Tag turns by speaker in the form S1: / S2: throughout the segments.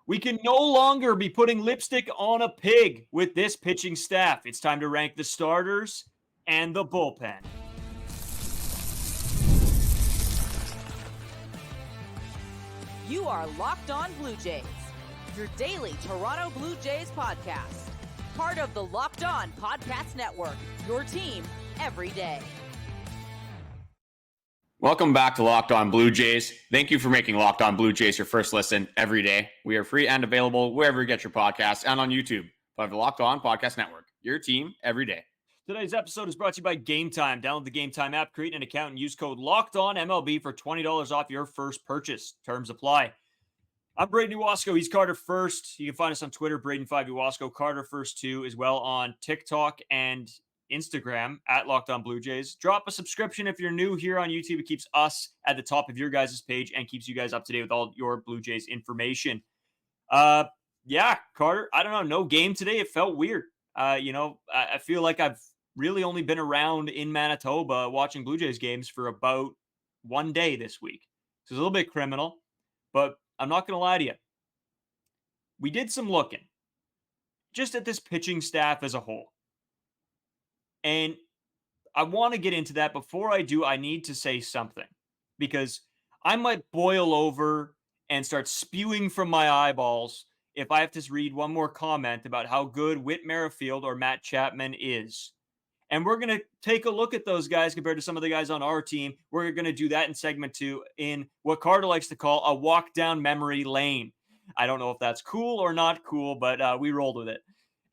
S1: We can no longer be putting lipstick on a pig with this pitching staff. It's time to rank the starters and the bullpen.
S2: You are Locked On Blue Jays, your daily Toronto Blue Jays podcast. Part of the Locked On Podcast Network, your team every day.
S3: Welcome back to Locked On Blue Jays. Thank you for making Locked On Blue Jays your first listen every day. We are free and available wherever you get your podcasts and on YouTube. Part of the Locked On Podcast Network, your team every day.
S1: Today's episode is brought to you by Game Time. Download the Game Time app, create an account, and use code LOCKEDONMLB for $20 off your first purchase. Terms apply. I'm Braden Uwasco. He's Carter First. You can find us on Twitter, Braden5Uwasco, Carter First 2, as well on TikTok and Instagram at Locked On Blue Jays. Drop a subscription if you're new here on YouTube. It keeps us at the top of your guys' page and keeps you guys up to date with all your Blue Jays information. Yeah, Carter, I don't know. No game today. It felt weird. I feel like I've really only been around in Manitoba watching Blue Jays games for about one day this week. So it's a little bit criminal, but I'm not going to lie to you. We did some looking just at this pitching staff as a whole. And I want to get into that. Before I do, I need to say something because I might boil over and start spewing from my eyeballs if I have to read one more comment about how good Whit Merrifield or Matt Chapman is. And we're going to take a look at those guys compared to some of the guys on our team. We're going to do that in segment 2 in what Carter likes to call a walk down memory lane. I don't know if that's cool or not cool, but we rolled with it.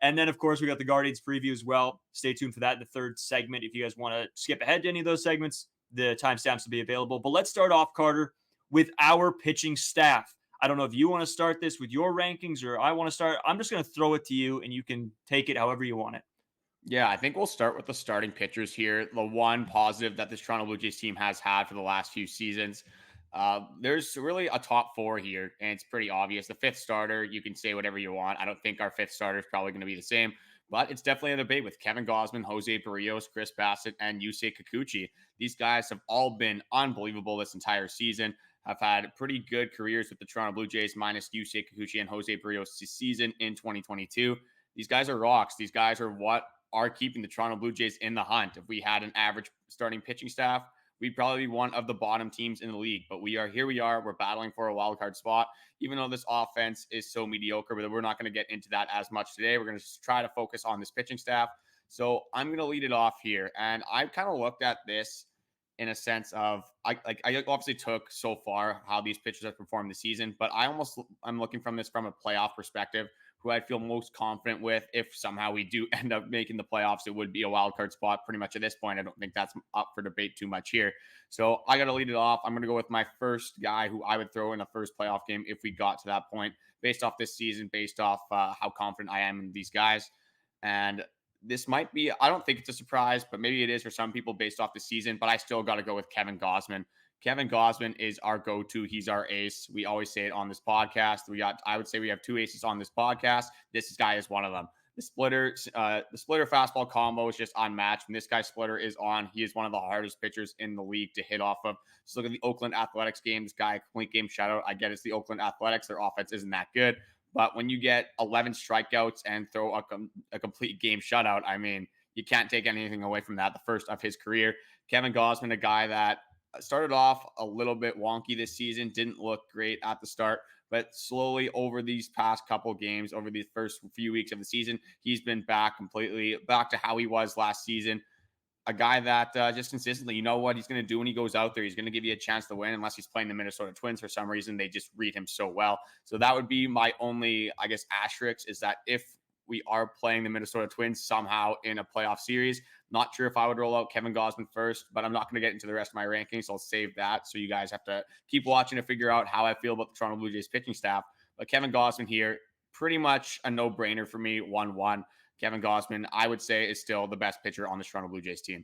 S1: And then, of course, we got the Guardians preview as well. Stay tuned for that in the third segment. If you guys want to skip ahead to any of those segments, the timestamps will be available. But let's start off, Carter, with our pitching staff. I don't know if you want to start this with your rankings or I want to start. I'm just going to throw it to you, and you can take it however you want it.
S3: Yeah, I think we'll start with the starting pitchers here. The one positive that this Toronto Blue Jays team has had for the last few seasons. There's really a top 4 here, and it's pretty obvious. The fifth starter, you can say whatever you want. I don't think our fifth starter is probably going to be the same, but it's definitely a debate with Kevin Gausman, Jose Barrios, Chris Bassett, and Yusei Kikuchi. These guys have all been unbelievable this entire season. Have had pretty good careers with the Toronto Blue Jays, minus Yusei Kikuchi and Jose Barrios this season in 2022. These guys are rocks. These guys are what are keeping the Toronto Blue Jays in the hunt. If we had an average starting pitching staff, we'd probably be one of the bottom teams in the league. But here we are. We're battling for a wild card spot, even though this offense is so mediocre. But we're not going to get into that as much today. We're going to try to focus on this pitching staff. So I'm going to lead it off here. And I kind of looked at this in a sense of, I obviously took so far how these pitchers have performed this season, but I'm looking from this from a playoff perspective. Who I feel most confident with if somehow we do end up making the playoffs, it would be a wild card spot pretty much at this point. I don't think that's up for debate too much here. So I got to lead it off. I'm going to go with my first guy who I would throw in a first playoff game if we got to that point, based off this season, based off how confident I am in these guys. And this might be, I don't think it's a surprise, but maybe it is for some people based off the season, but I still got to go with Kevin Gausman. Kevin Gausman is our go-to. He's our ace. We always say it on this podcast. I would say we have 2 aces on this podcast. This guy is one of them. The splitter fastball combo is just unmatched. When this guy's splitter is on, he is one of the hardest pitchers in the league to hit off of. Just look at the Oakland Athletics game. This guy, complete game shutout. I get it's the Oakland Athletics. Their offense isn't that good. But when you get 11 strikeouts and throw a complete game shutout, I mean, you can't take anything away from that. The first of his career. Kevin Gausman, a guy that started off a little bit wonky this season, didn't look great at the start, but slowly over these past couple games, over the first few weeks of the season, he's been back to how he was last season. A guy that just consistently, you know what he's going to do when he goes out there. He's going to give you a chance to win unless he's playing the Minnesota Twins for some reason. They just read him so well. So that would be my only, I guess, asterisk is that if we are playing the Minnesota Twins somehow in a playoff series, not sure if I would roll out Kevin Gausman first, but I'm not going to get into the rest of my rankings. So I'll save that. So you guys have to keep watching to figure out how I feel about the Toronto Blue Jays pitching staff. But Kevin Gausman here, pretty much a no-brainer for me, 1-1. Kevin Gausman, I would say, is still the best pitcher on the Toronto Blue Jays team.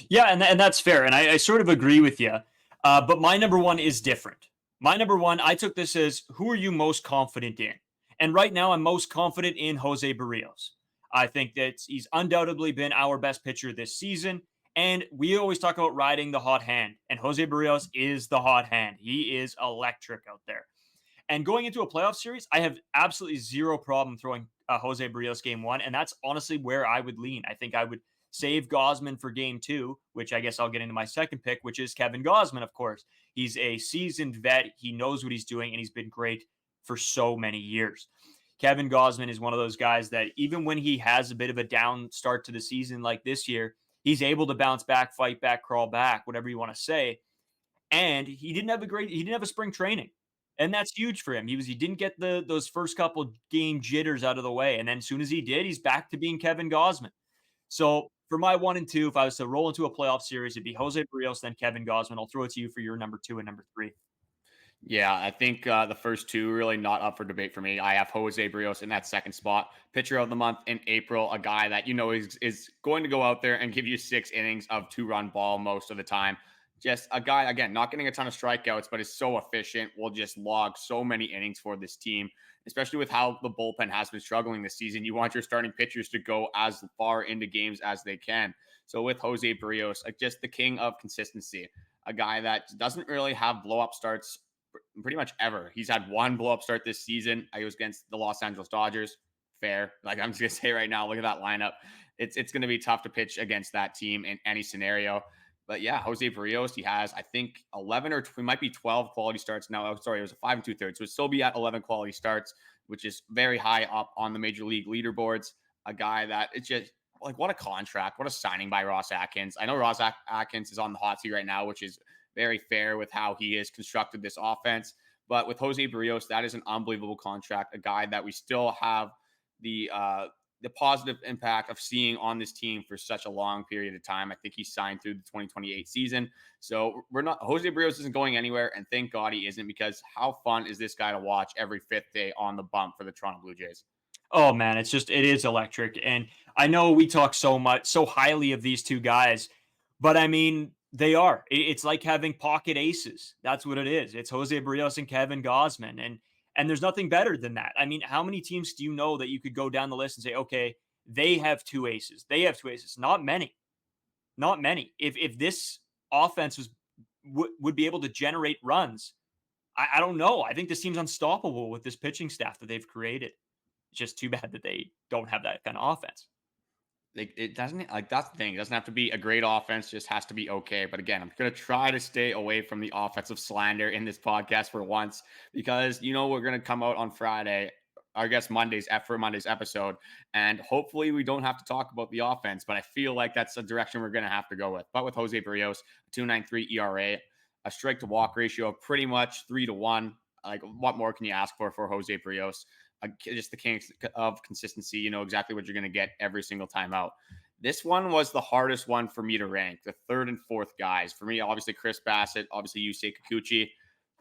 S1: Yeah, and that's fair. And I sort of agree with you. But my number one is different. My number one, I took this as, who are you most confident in? And right now, I'm most confident in Jose Barrios. I think that he's undoubtedly been our best pitcher this season. And we always talk about riding the hot hand. And Jose Barrios is the hot hand. He is electric out there. And going into a playoff series, I have absolutely zero problem throwing Jose Barrios game 1, and that's honestly where I would lean. I think I would save Gausman for game 2, which I guess I'll get into my second pick, which is Kevin Gausman, of course. He's a seasoned vet. He knows what he's doing, and he's been great for so many years. Kevin Gausman is one of those guys that even when he has a bit of a down start to the season like this year, he's able to bounce back, fight back, crawl back, whatever you want to say. And he didn't have a spring training. And that's huge for him. He didn't get those first couple game jitters out of the way. And then as soon as he did, he's back to being Kevin Gausman. So for my 1 and 2, if I was to roll into a playoff series, it'd be Jose Barrios, then Kevin Gausman. I'll throw it to you for your number 2 and number 3.
S3: Yeah, I think the first two really not up for debate for me. I have Jose Brios in that second spot. Pitcher of the month in April, a guy that is going to go out there and give you 6 innings of 2-run ball most of the time. Just a guy, again, not getting a ton of strikeouts, but is so efficient, will just log so many innings for this team, especially with how the bullpen has been struggling this season. You want your starting pitchers to go as far into games as they can. So with Jose Brios, just the king of consistency, a guy that doesn't really have blow-up starts pretty much ever. He's had 1 blow-up start this season. It was against the Los Angeles Dodgers. Fair. Like I'm just going to say right now, look at that lineup. It's going to be tough to pitch against that team in any scenario. But yeah, Jose Barrios, he has, I think, 11 or it might be 12 quality starts now. Oh, sorry, it was a 5 2/3. So it'd still be at 11 quality starts, which is very high up on the major league leaderboards. A guy that it's just like, what a contract, what a signing by Ross Atkins. I know Ross Atkins is on the hot seat right now, which is very fair with how he has constructed this offense. But with Jose Barrios, that is an unbelievable contract, a guy that we still have the positive impact of seeing on this team for such a long period of time. I think he signed through the 2028 season. So Jose Barrios isn't going anywhere, and thank God he isn't, because how fun is this guy to watch every 5th day on the bump for the Toronto Blue Jays?
S1: Oh man, it is electric. And I know we talk so highly of these two guys, but I mean, they are. It's like having pocket aces. That's what it is. It's Jose Barrios and Kevin Gausman. And there's nothing better than that. I mean, how many teams do you know that you could go down the list and say, okay, they have 2 aces. They have 2 aces. Not many. Not many. If this offense would be able to generate runs, I don't know. I think this team's unstoppable with this pitching staff that they've created. It's just too bad that they don't have that kind of offense.
S3: It doesn't, like, that's the thing. It doesn't have to be a great offense, just has to be okay. But again, I'm going to try to stay away from the offensive slander in this podcast for once, because we're going to come out on Friday, I guess Monday's episode, and hopefully we don't have to talk about the offense, but I feel like that's a direction we're going to have to go with. But with Jose Barrios, 2.93 ERA, a strike to walk ratio of pretty much 3-1. Like, what more can you ask for Jose Barrios? Just the king of consistency. You know exactly what you're going to get every single time out. This one was the hardest one for me to rank, the 3rd and 4th guys. For me, obviously, Chris Bassett, obviously, Yusei Kikuchi.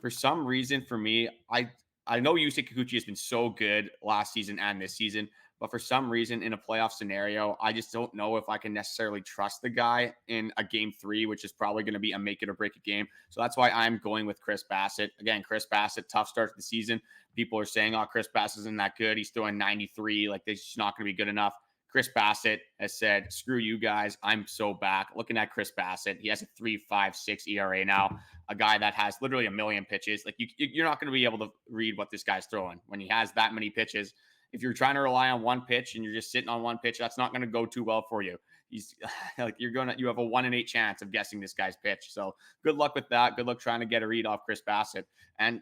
S3: For some reason, for me, I know Yusei Kikuchi has been so good last season and this season, but for some reason, in a playoff scenario, I just don't know if I can necessarily trust the guy in a game 3, which is probably going to be a make it or break it game. So that's why I'm going with Chris Bassett. Again, Chris Bassett, tough start to the season. People are saying, oh, Chris Bassett isn't that good. He's throwing 93. Like, this is not going to be good enough. Chris Bassett has said, screw you guys. I'm so back. Looking at Chris Bassett, he has a 3.56 ERA now. A guy that has literally a million pitches. Like, you're not going to be able to read what this guy's throwing when he has that many pitches. If you're trying to rely on one pitch and you're just sitting on one pitch, that's not going to go too well for you. He's like, you have a 1 in 8 chance of guessing this guy's pitch. So good luck with that. Good luck trying to get a read off Chris Bassett. And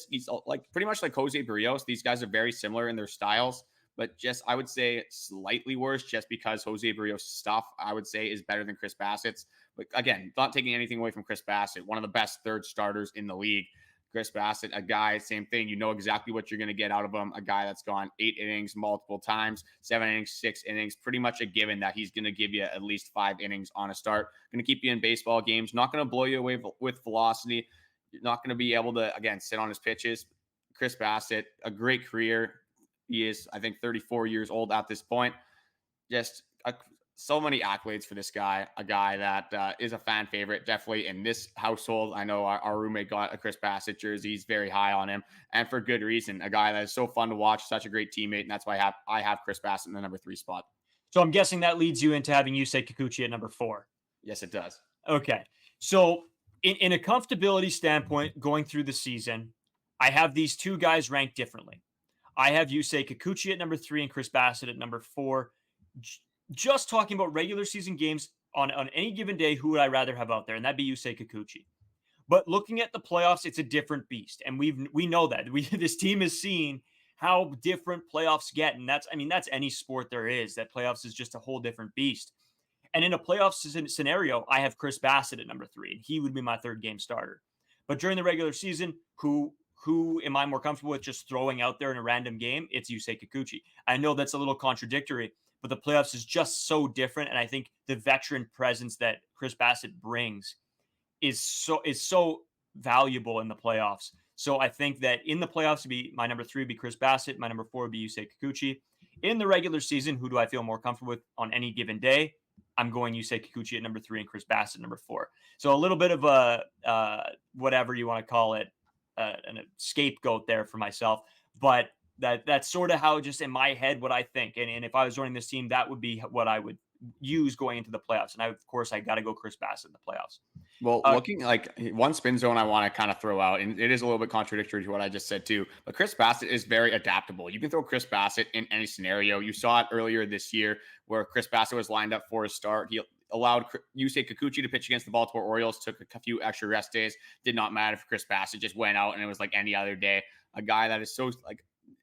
S3: he's like pretty much like Jose Barrios. These guys are very similar in their styles, but just, I would say, slightly worse, just because Jose Barrios' stuff, I would say, is better than Chris Bassett's. But again, not taking anything away from Chris Bassett, one of the best 3rd starters in the league. Chris Bassett, a guy, same thing. You know exactly what you're going to get out of him. A guy that's gone 8 innings multiple times, 7 innings, 6 innings. Pretty much a given that he's going to give you at least 5 innings on a start. Going to keep you in baseball games. Not going to blow you away with velocity. You're not going to be able to, again, sit on his pitches. Chris Bassett, a great career. He is, I think, 34 years old at this point. Just so many accolades for this guy, a guy that is a fan favorite, definitely in this household. I know our roommate got a Chris Bassett jersey. He's very high on him, and for good reason. A guy that is so fun to watch, such a great teammate, and that's why I have Chris Bassett in the number 3 spot.
S1: So I'm guessing that leads you into having Yusei Kikuchi at number 4.
S3: Yes, it does.
S1: Okay. So in a comfortability standpoint, going through the season, I have these two guys ranked differently. I have Yusei Kikuchi at number 3 and Chris Bassett at number 4. Just talking about regular season games on any given day, who would I rather have out there? And that'd be Yusei Kikuchi. But looking at the playoffs, it's a different beast, and we know that this team has seen how different playoffs get, and that's any sport there is. That playoffs is just a whole different beast. And in a playoff scenario, I have Chris Bassett at number 3, and he would be my third game starter. But during the regular season, who am I more comfortable with just throwing out there in a random game? It's Yusei Kikuchi. I know that's a little contradictory, but the playoffs is just so different, and I think the veteran presence that Chris Bassett brings is so valuable in the playoffs. So I think that in the playoffs, my number 3 would be Chris Bassett. My number 4 would be Yusei Kikuchi. In the regular season, who do I feel more comfortable with on any given day? I'm going Yusei Kikuchi at number 3 and Chris Bassett at number 4. So a little bit of a whatever you want to call it, a scapegoat there for myself. But that's sort of how, just in my head, what I think. And if I was running this team, that would be what I would use going into the playoffs. And of course, I got to go Chris Bassett in the playoffs.
S3: Well, looking like one spin zone I want to kind of throw out, and it is a little bit contradictory to what I just said too, but Chris Bassett is very adaptable. You can throw Chris Bassett in any scenario. You saw it earlier this year where Chris Bassett was lined up for a start. He allowed Yusei Kikuchi to pitch against the Baltimore Orioles, took a few extra rest days. Did not matter for Chris Bassett, just went out and it was like any other day. A guy that is so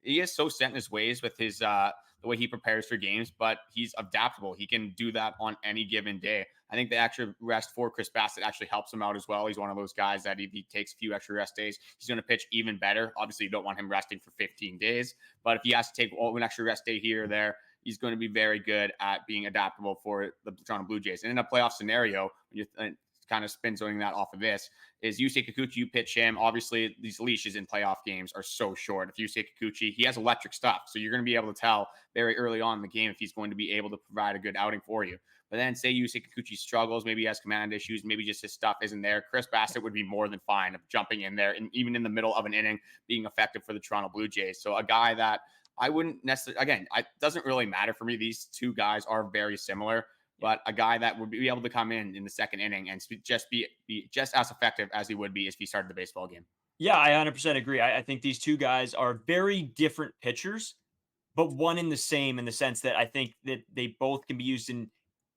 S3: he is so set in his ways with his the way he prepares for games, but he's adaptable. He can do that on any given day. I think the extra rest for Chris Bassett actually helps him out as well. He's one of those guys that if he takes a few extra rest days, he's going to pitch even better. Obviously, you don't want him resting for 15 days, but if he has to take an extra rest day here or there, he's going to be very good at being adaptable for the Toronto Blue Jays. And in a playoff scenario, when you're kind of spin zoning that off of this, is Yusei Kikuchi, you pitch him. Obviously, these leashes in playoff games are so short. If Yusei Kikuchi, he has electric stuff, so you're going to be able to tell very early on in the game if he's going to be able to provide a good outing for you. But then say Yusei Kikuchi struggles, maybe he has command issues, maybe just his stuff isn't there. Chris Bassett would be more than fine of jumping in there and even in the middle of an inning being effective for the Toronto Blue Jays. So a guy that I wouldn't necessarily, again, it doesn't really matter for me. These two guys are very similar, but a guy that would be able to come in the second inning and just be just as effective as he would be if he started the baseball game.
S1: Yeah, I 100% agree. I think these two guys are very different pitchers, but one in the same in the sense that I think that they both can be used in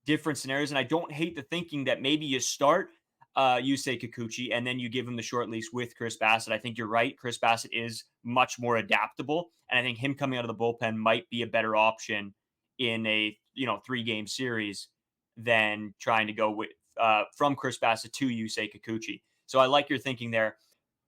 S1: different scenarios. And I don't hate the thinking that maybe you start Yusei Kikuchi and then you give him the short leash with Chris Bassett. I think you're right. Chris Bassett is much more adaptable. And I think him coming out of the bullpen might be a better option in a 3-game series than trying to go with from Chris Bassett to Yusei Kikuchi. So I like your thinking there.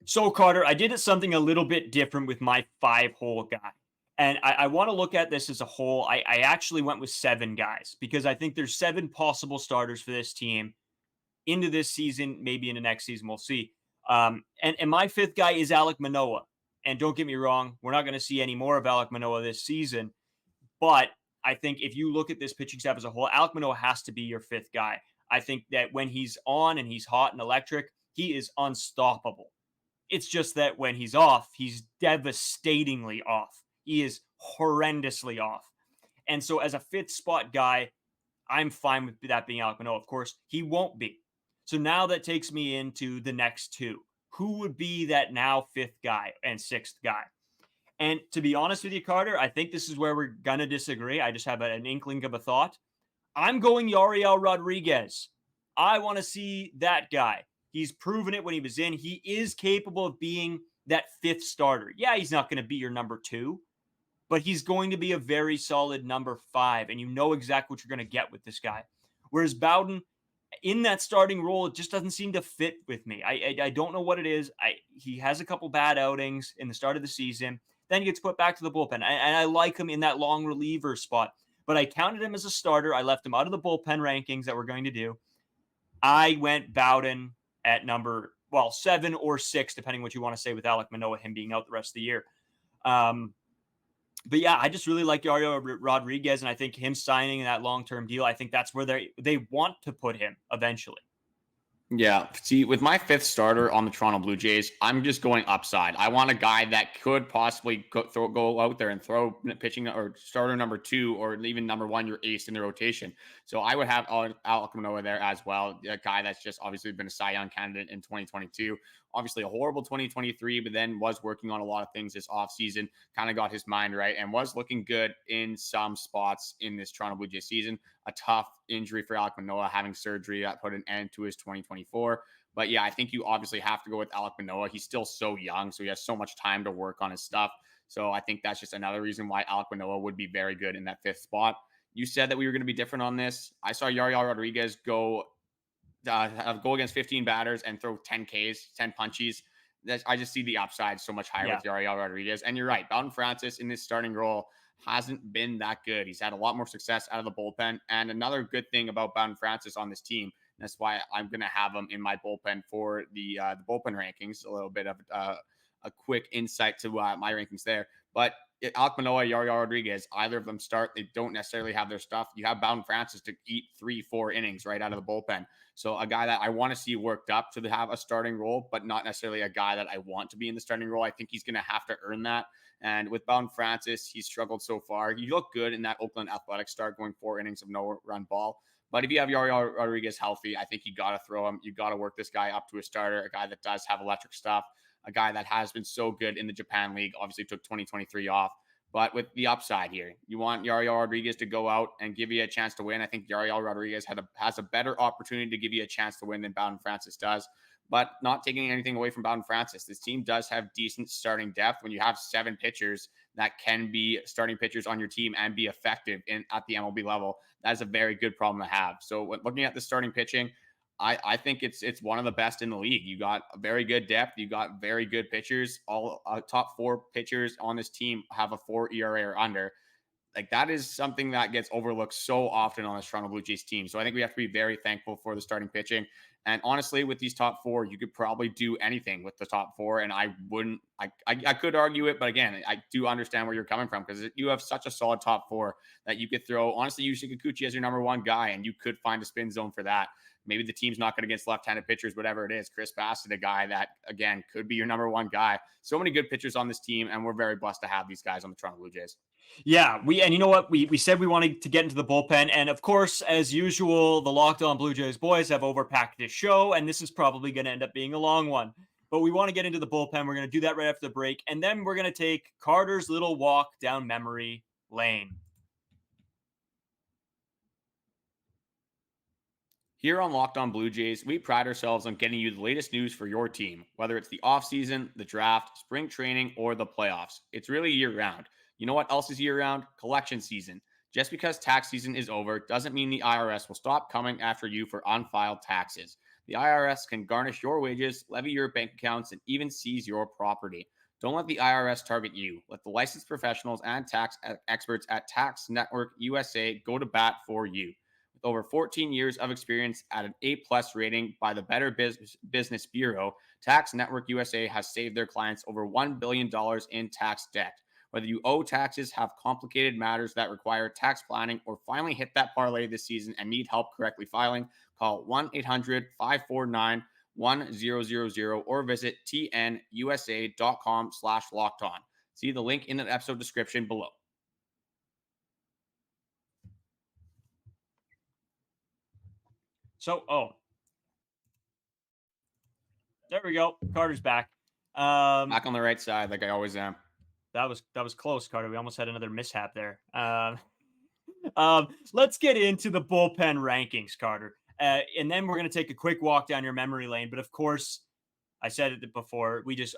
S1: So Carter, I did something a little bit different with my 5-hole guy. And I want to look at this as a whole. I actually went with 7 guys because I think there's 7 possible starters for this team into this season, maybe into next season. We'll see. And my 5th guy is Alek Manoah. And don't get me wrong, we're not going to see any more of Alek Manoah this season. But I think if you look at this pitching staff as a whole, Alek Manoah has to be your 5th guy. I think that when he's on and he's hot and electric, he is unstoppable. It's just that when he's off, he's devastatingly off. He is horrendously off. And so as a 5th spot guy, I'm fine with that being Alek Manoah. Of course, he won't be. So now that takes me into the next 2. Who would be that now 5th guy and 6th guy? And to be honest with you, Carter, I think this is where we're going to disagree. I just have an inkling of a thought. I'm going Yariel Rodriguez. I want to see that guy. He's proven it when he was in. He is capable of being that 5th starter. Yeah, he's not going to be your number 2, but he's going to be a very solid number 5, and you know exactly what you're going to get with this guy. Whereas Bowden, in that starting role, it just doesn't seem to fit with me. I don't know what it is. He has a couple bad outings in the start of the season. Then he gets put back to the bullpen. And I like him in that long reliever spot. But I counted him as a starter. I left him out of the bullpen rankings that we're going to do. I went Bowden at number, 7 or 6, depending what you want to say with Alek Manoah, him being out the rest of the year. But yeah, I just really like Yariel Rodriguez, and I think him signing that long-term deal, I think that's where they want to put him eventually.
S3: Yeah. See, with my 5th starter on the Toronto Blue Jays, I'm just going upside. I want a guy that could possibly go out there and throw pitching or starter number 2 or even number 1, your ace in the rotation. So I would have Alek Manoah there as well. A guy that's just obviously been a Cy Young candidate in 2022. obviously a horrible 2023, but then was working on a lot of things this offseason, kind of got his mind right, and was looking good in some spots in this Toronto Blue Jays season. A tough injury for Alek Manoah, having surgery that put an end to his 2024. But yeah, I think you obviously have to go with Alek Manoah. He's still so young, so he has so much time to work on his stuff. So I think that's just another reason why Alek Manoah would be very good in that fifth spot. You said that we were going to be different on this. I saw Yariel Rodriguez go against 15 batters and throw 10 Ks, 10 punchies. I just see the upside so much higher with Yariel Rodriguez. And you're right, Bowden Francis in this starting role hasn't been that good. He's had a lot more success out of the bullpen. And another good thing about Bowden Francis on this team, that's why I'm going to have him in my bullpen for the bullpen rankings. A little bit of a quick insight to my rankings there. But Alek Manoah, Yariel Rodriguez, either of them start, they don't necessarily have their stuff. You have Bowden Francis to eat 3-4 innings right out of the bullpen. So a guy that I want to see worked up to have a starting role, but not necessarily a guy that I want to be in the starting role. I think he's going to have to earn that. And with Bowden Francis, he's struggled so far. He looked good in that Oakland Athletics start, going 4 innings of no run ball. But if you have Yariel Rodriguez healthy, I think you got to throw him. You got to work this guy up to a starter, a guy that does have electric stuff, a guy that has been so good in the Japan League, obviously took 2023 off. But with the upside here, you want Yariel Rodriguez to go out and give you a chance to win. I think Yariel Rodriguez has a better opportunity to give you a chance to win than Bowden Francis does. But not taking anything away from Bowden Francis, this team does have decent starting depth. When you have 7 pitchers that can be starting pitchers on your team and be effective at the MLB level, that is a very good problem to have. So when looking at the starting pitching, I think it's one of the best in the league. You got a very good depth. You got very good pitchers. All top 4 pitchers on this team have a 4 ERA or under. Like, that is something that gets overlooked so often on this Toronto Blue Jays team. So I think we have to be very thankful for the starting pitching. And honestly, with these top 4, you could probably do anything with the top 4. And I could argue it, but again, I do understand where you're coming from, because you have such a solid top 4 that you could throw, honestly, Yusei Kikuchi as your number 1 guy, and you could find a spin zone for that. Maybe the team's not good against left-handed pitchers, whatever it is. Chris Bassett, a guy that, again, could be your number 1 guy. So many good pitchers on this team, and we're very blessed to have these guys on the Toronto Blue Jays.
S1: Yeah, and you know what? We said we wanted to get into the bullpen, and of course, as usual, the Locked On Blue Jays boys have overpacked this show, and this is probably going to end up being a long one. But we want to get into the bullpen. We're going to do that right after the break, and then we're going to take Carter's little walk down memory lane.
S3: Here on Locked On Blue Jays, we pride ourselves on getting you the latest news for your team, whether it's the offseason, the draft, spring training, or the playoffs. It's really year-round. You know what else is year-round? Collection season. Just because tax season is over doesn't mean the IRS will stop coming after you for unfiled taxes. The IRS can garnish your wages, levy your bank accounts, and even seize your property. Don't let the IRS target you. Let the licensed professionals and tax experts at Tax Network USA go to bat for you. With over 14 years of experience at an A+ rating by the Better Business Bureau, Tax Network USA has saved their clients over $1 billion in tax debt. Whether you owe taxes, have complicated matters that require tax planning, or finally hit that parlay this season and need help correctly filing, call 1-800-549-1000 or visit tnusa.com/lockedon. See the link in the episode description below.
S1: So, there we go. Carter's back.
S3: Back on the right side, like I always am.
S1: That was close, Carter. We almost had another mishap there. Let's get into the bullpen rankings, Carter. And then we're going to take a quick walk down your memory lane. But of course, I said it before, we just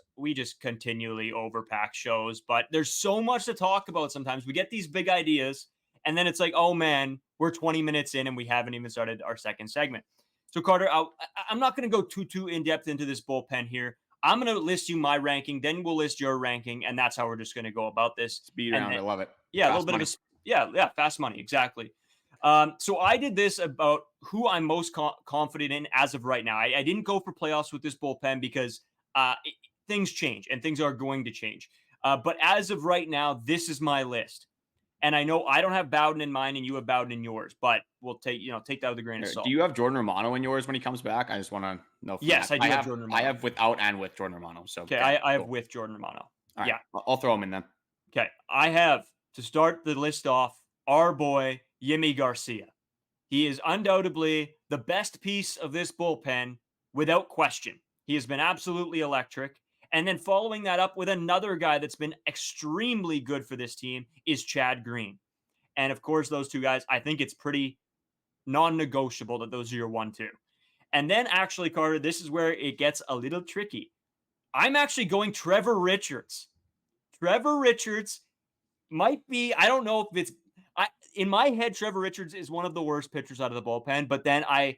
S1: continually overpack shows. But there's so much to talk about sometimes. We get these big ideas, and then it's like, oh man, we're 20 minutes in and we haven't even started our second segment. So Carter, I'm not going to go too in-depth into this bullpen here. I'm going to list you my ranking, then we'll list your ranking, and that's how we're just going to go about this.
S3: Speed round, I love it.
S1: Yeah,
S3: fast
S1: a little bit of fast money, exactly. So I did this about who I'm most confident in as of right now. I didn't go for playoffs with this bullpen because things change, and things are going to change. But as of right now, this is my list. And I know I don't have Bowden in mine, and you have Bowden in yours, but we'll take that with a grain of salt.
S3: Do you have Jordan Romano in yours when he comes back? I just want to know.
S1: Yes, I do have Jordan Romano.
S3: I have without and with Jordan Romano. So
S1: okay, I have with Jordan Romano.
S3: Right.
S1: Yeah,
S3: I'll throw him in then.
S1: Okay, I have, to start the list off, our boy Yimi Garcia. He is undoubtedly the best piece of this bullpen, without question. He has been absolutely electric. And then following that up with another guy that's been extremely good for this team is Chad Green. And of course, those two guys, I think it's pretty non-negotiable that those are your 1-2. And then actually, Carter, this is where it gets a little tricky. I'm actually going Trevor Richards. Trevor Richards might be, I don't know if it's, in my head, Trevor Richards is one of the worst pitchers out of the bullpen. But then I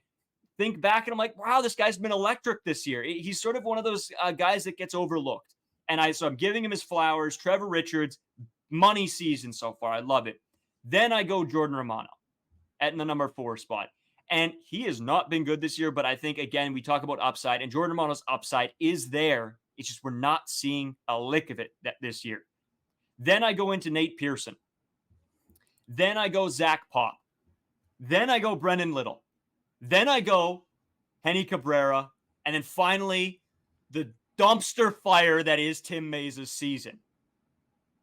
S1: think back and I'm like, wow, this guy's been electric this year. He's sort of one of those guys that gets overlooked. So I'm giving him his flowers. Trevor Richards, money season so far. I love it. Then I go Jordan Romano at the number 4 spot. And he has not been good this year, but I think, again, we talk about upside, and Jordan Romano's upside is there. It's just we're not seeing a lick of it this year. Then I go into Nate Pearson. Then I go Zach Pop. Then I go Brennan Little. Then I go Henny Cabrera. And then finally, the dumpster fire that is Tim Mesa's season.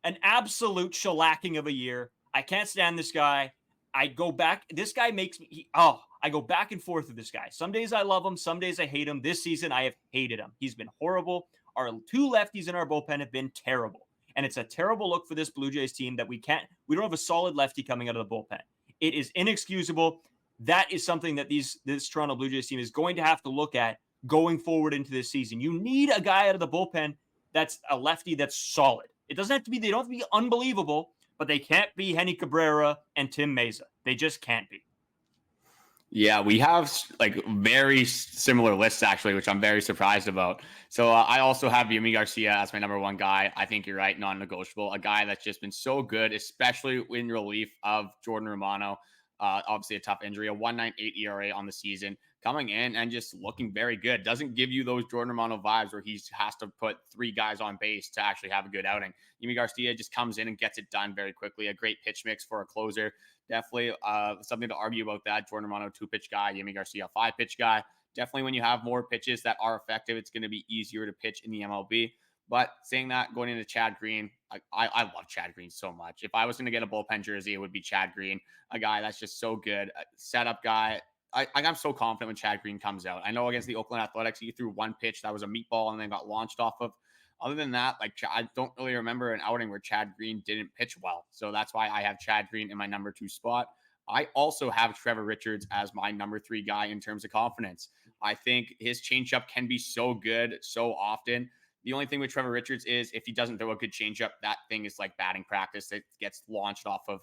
S1: An absolute shellacking of a year. I can't stand this guy. I go back. This guy makes me, I go back and forth with this guy. Some days I love him. Some days I hate him. This season I have hated him. He's been horrible. Our 2 lefties in our bullpen have been terrible. And it's a terrible look for this Blue Jays team that we don't have a solid lefty coming out of the bullpen. It is inexcusable. That is something that this Toronto Blue Jays team is going to have to look at going forward into this season. You need a guy out of the bullpen that's a lefty that's solid. It doesn't have to be, they don't have to be unbelievable, but they can't be Henny Cabrera and Tim Mesa. They just can't be.
S3: Yeah, we have like very similar lists actually, which I'm very surprised about. So I also have Yimi Garcia as my number 1 guy. I think you're right, non-negotiable. A guy that's just been so good, especially in relief of Jordan Romano. Obviously a tough injury, a 1.98 ERA on the season, coming in and just looking very good. Doesn't give you those Jordan Romano vibes where he has to put 3 guys on base to actually have a good outing. Yimi Garcia just comes in and gets it done very quickly. A great pitch mix for a closer. Definitely something to argue about that. Jordan Romano, 2-pitch guy. Yimi Garcia, 5-pitch guy. Definitely when you have more pitches that are effective, it's going to be easier to pitch in the MLB. But saying that, going into Chad Green, I love Chad Green so much. If I was going to get a bullpen jersey, it would be Chad Green, a guy that's just so good. A setup guy. I'm so confident when Chad Green comes out. I know against the Oakland Athletics, he threw 1 pitch that was a meatball and then got launched off of. Other than that, I don't really remember an outing where Chad Green didn't pitch well. So that's why I have Chad Green in my number 2 spot. I also have Trevor Richards as my number 3 guy in terms of confidence. I think his changeup can be so good so often. The only thing with Trevor Richards is if he doesn't throw a good changeup, that thing is like batting practice. It gets launched off of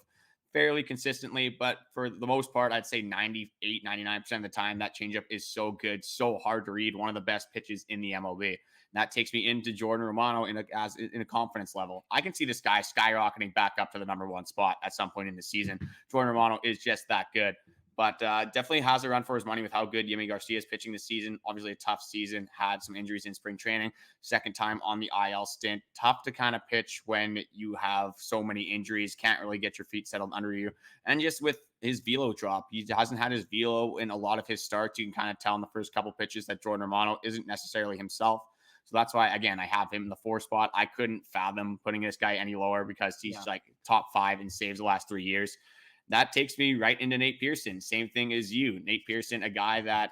S3: fairly consistently. But for the most part, I'd say 98, 99% of the time, that changeup is so good, so hard to read. One of the best pitches in the MLB. And that takes me into Jordan Romano in a confidence level. I can see this guy skyrocketing back up to the number 1 spot at some point in the season. Jordan Romano is just that good. But definitely has a run for his money with how good Yimi Garcia is pitching this season. Obviously a tough season, had some injuries in spring training, second time on the IL stint. Tough to kind of pitch when you have so many injuries, can't really get your feet settled under you. And just with his velo drop, he hasn't had his velo in a lot of his starts. You can kind of tell in the first couple pitches that Jordan Romano isn't necessarily himself. So that's why, again, I have him in the 4 spot. I couldn't fathom putting this guy any lower because he's like top 5 in saves the last 3 years. That takes me right into Nate Pearson. Same thing as you. Nate Pearson, a guy that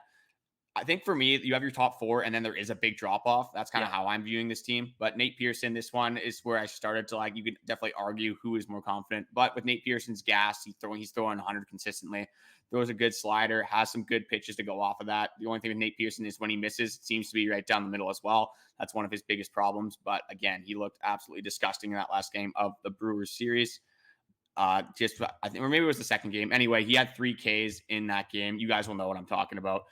S3: I think for me, you have your top 4 and then there is a big drop off. That's kind of how I'm viewing this team. But Nate Pearson, this one is where I started to you could definitely argue who is more confident. But with Nate Pearson's gas, he's throwing 100 consistently, throws a good slider, has some good pitches to go off of that. The only thing with Nate Pearson is when he misses, it seems to be right down the middle as well. That's one of his biggest problems. But again, he looked absolutely disgusting in that last game of the Brewers series. I think, or maybe it was the second game. Anyway, he had 3 Ks in that game. You guys will know what I'm talking about.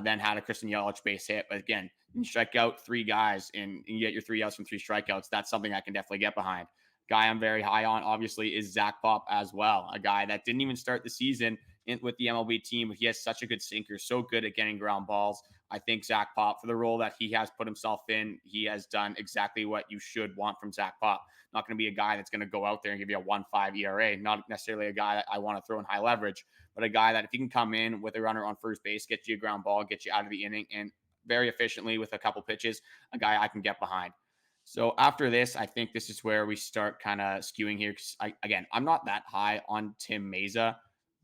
S3: Then had a Christian Yelich base hit. But again, you strike out 3 guys and you get your 3 outs from 3 strikeouts. That's something I can definitely get behind. Guy I'm very high on, obviously, is Zach Pop as well. A guy that didn't even start the season with the MLB team, but he has such a good sinker, so good at getting ground balls. I think Zach Pop, for the role that he has put himself in, he has done exactly what you should want from Zach Pop. Not going to be a guy that's going to go out there and give you a 1.5 ERA. Not necessarily a guy that I want to throw in high leverage, but a guy that if he can come in with a runner on first base, get you a ground ball, get you out of the inning, and very efficiently with a couple pitches, a guy I can get behind. So after this, I think this is where we start kind of skewing here. Because I'm not that high on Tim Mesa,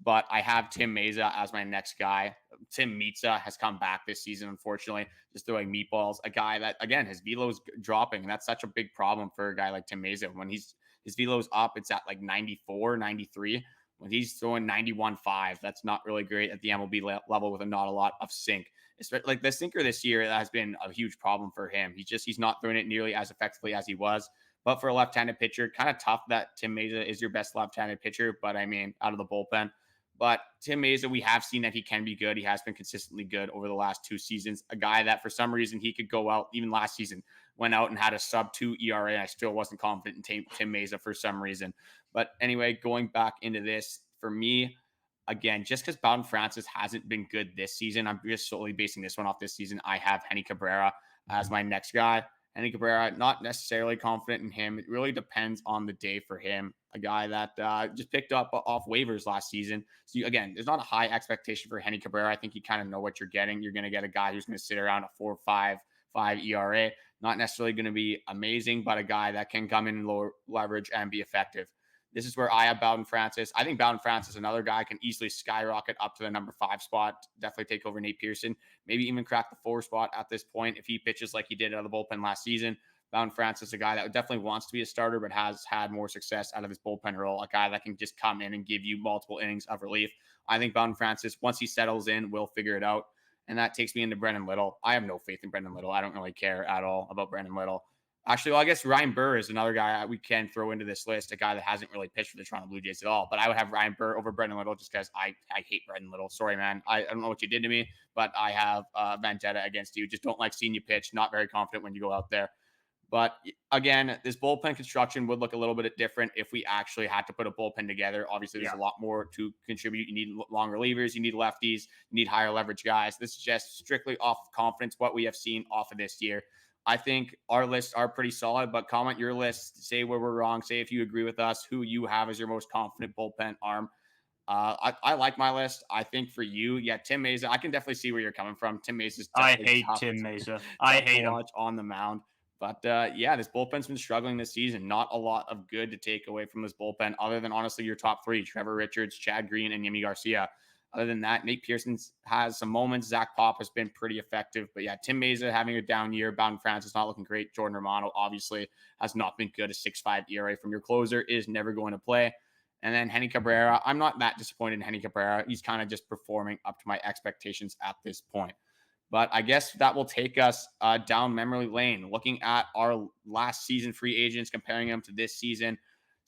S3: but I have Tim Mesa as my next guy Tim Meetza has come back this season, unfortunately, just throwing meatballs. A guy that, again, his velo is dropping, and that's such a big problem for a guy like Tim Meza. When his velo's up, it's at like 94, 93. When he's throwing 91.5, that's not really great at the MLB level with not a lot of sink. It's like the sinker this year has been a huge problem for him. He's not throwing it nearly as effectively as he was. But for a left-handed pitcher, kind of tough that Tim Meza is your best left-handed pitcher. But I mean, out of the bullpen. But Tim Meza, we have seen that he can be good. He has been consistently good over the last 2 seasons. A guy that for some reason he could go out, even last season, went out and had a sub-2 ERA. And I still wasn't confident in Tim Meza for some reason. But anyway, going back into this, for me, again, just because Bowden Francis hasn't been good this season, I'm just solely basing this one off this season. I have Henny Cabrera as my next guy. Henny Cabrera, not necessarily confident in him. It really depends on the day for him. A guy that just picked up off waivers last season. So again, there's not a high expectation for Henny Cabrera. I think you kind of know what you're getting. You're going to get a guy who's going to sit around a 4.55 ERA. Not necessarily going to be amazing, but a guy that can come in lower leverage and be effective. This is where I have Bowden Francis. I think Bowden Francis, another guy, can easily skyrocket up to the number 5 spot, definitely take over Nate Pearson, maybe even crack the 4 spot at this point if he pitches like he did out of the bullpen last season. Bowden Francis, a guy that definitely wants to be a starter, but has had more success out of his bullpen role, a guy that can just come in and give you multiple innings of relief. I think Bowden Francis, once he settles in, will figure it out. And that takes me into Brendan Little. I have no faith in Brendan Little. I don't really care at all about Brendan Little. Actually, well, I guess Ryan Burr is another guy we can throw into this list, a guy that hasn't really pitched for the Toronto Blue Jays at all. But I would have Ryan Burr over Brendan Little just because I hate Brendan Little. Sorry, man. I don't know what you did to me, but I have vendetta against you. Just don't like seeing you pitch. Not very confident when you go out there. But again, this bullpen construction would look a little bit different if we actually had to put a bullpen together. Obviously, there's a lot more to contribute. You need long relievers. You need lefties. You need higher leverage guys. This is just strictly off of confidence, what we have seen off of this year. I think our lists are pretty solid, but comment your list. Say where we're wrong. Say if you agree with us, who you have as your most confident bullpen arm. I like my list. I think for you, Tim Meza, I can definitely see where you're coming from. Tim Meza's
S1: I hate Tim Meza. I hate him
S3: on the mound. But this bullpen's been struggling this season. Not a lot of good to take away from this bullpen, other than honestly your top 3: Trevor Richards, Chad Green, and Yimi Garcia. Other than that, Nate Pearson has some moments. Zach Pop has been pretty effective. But Tim Meza having a down year. Bowden Francis not looking great. Jordan Romano obviously has not been good. A 6.5 ERA from your closer is never going to play. And then Henny Cabrera. I'm not that disappointed in Henny Cabrera. He's kind of just performing up to my expectations at this point. But I guess that will take us down memory lane, looking at our last season free agents, comparing them to this season.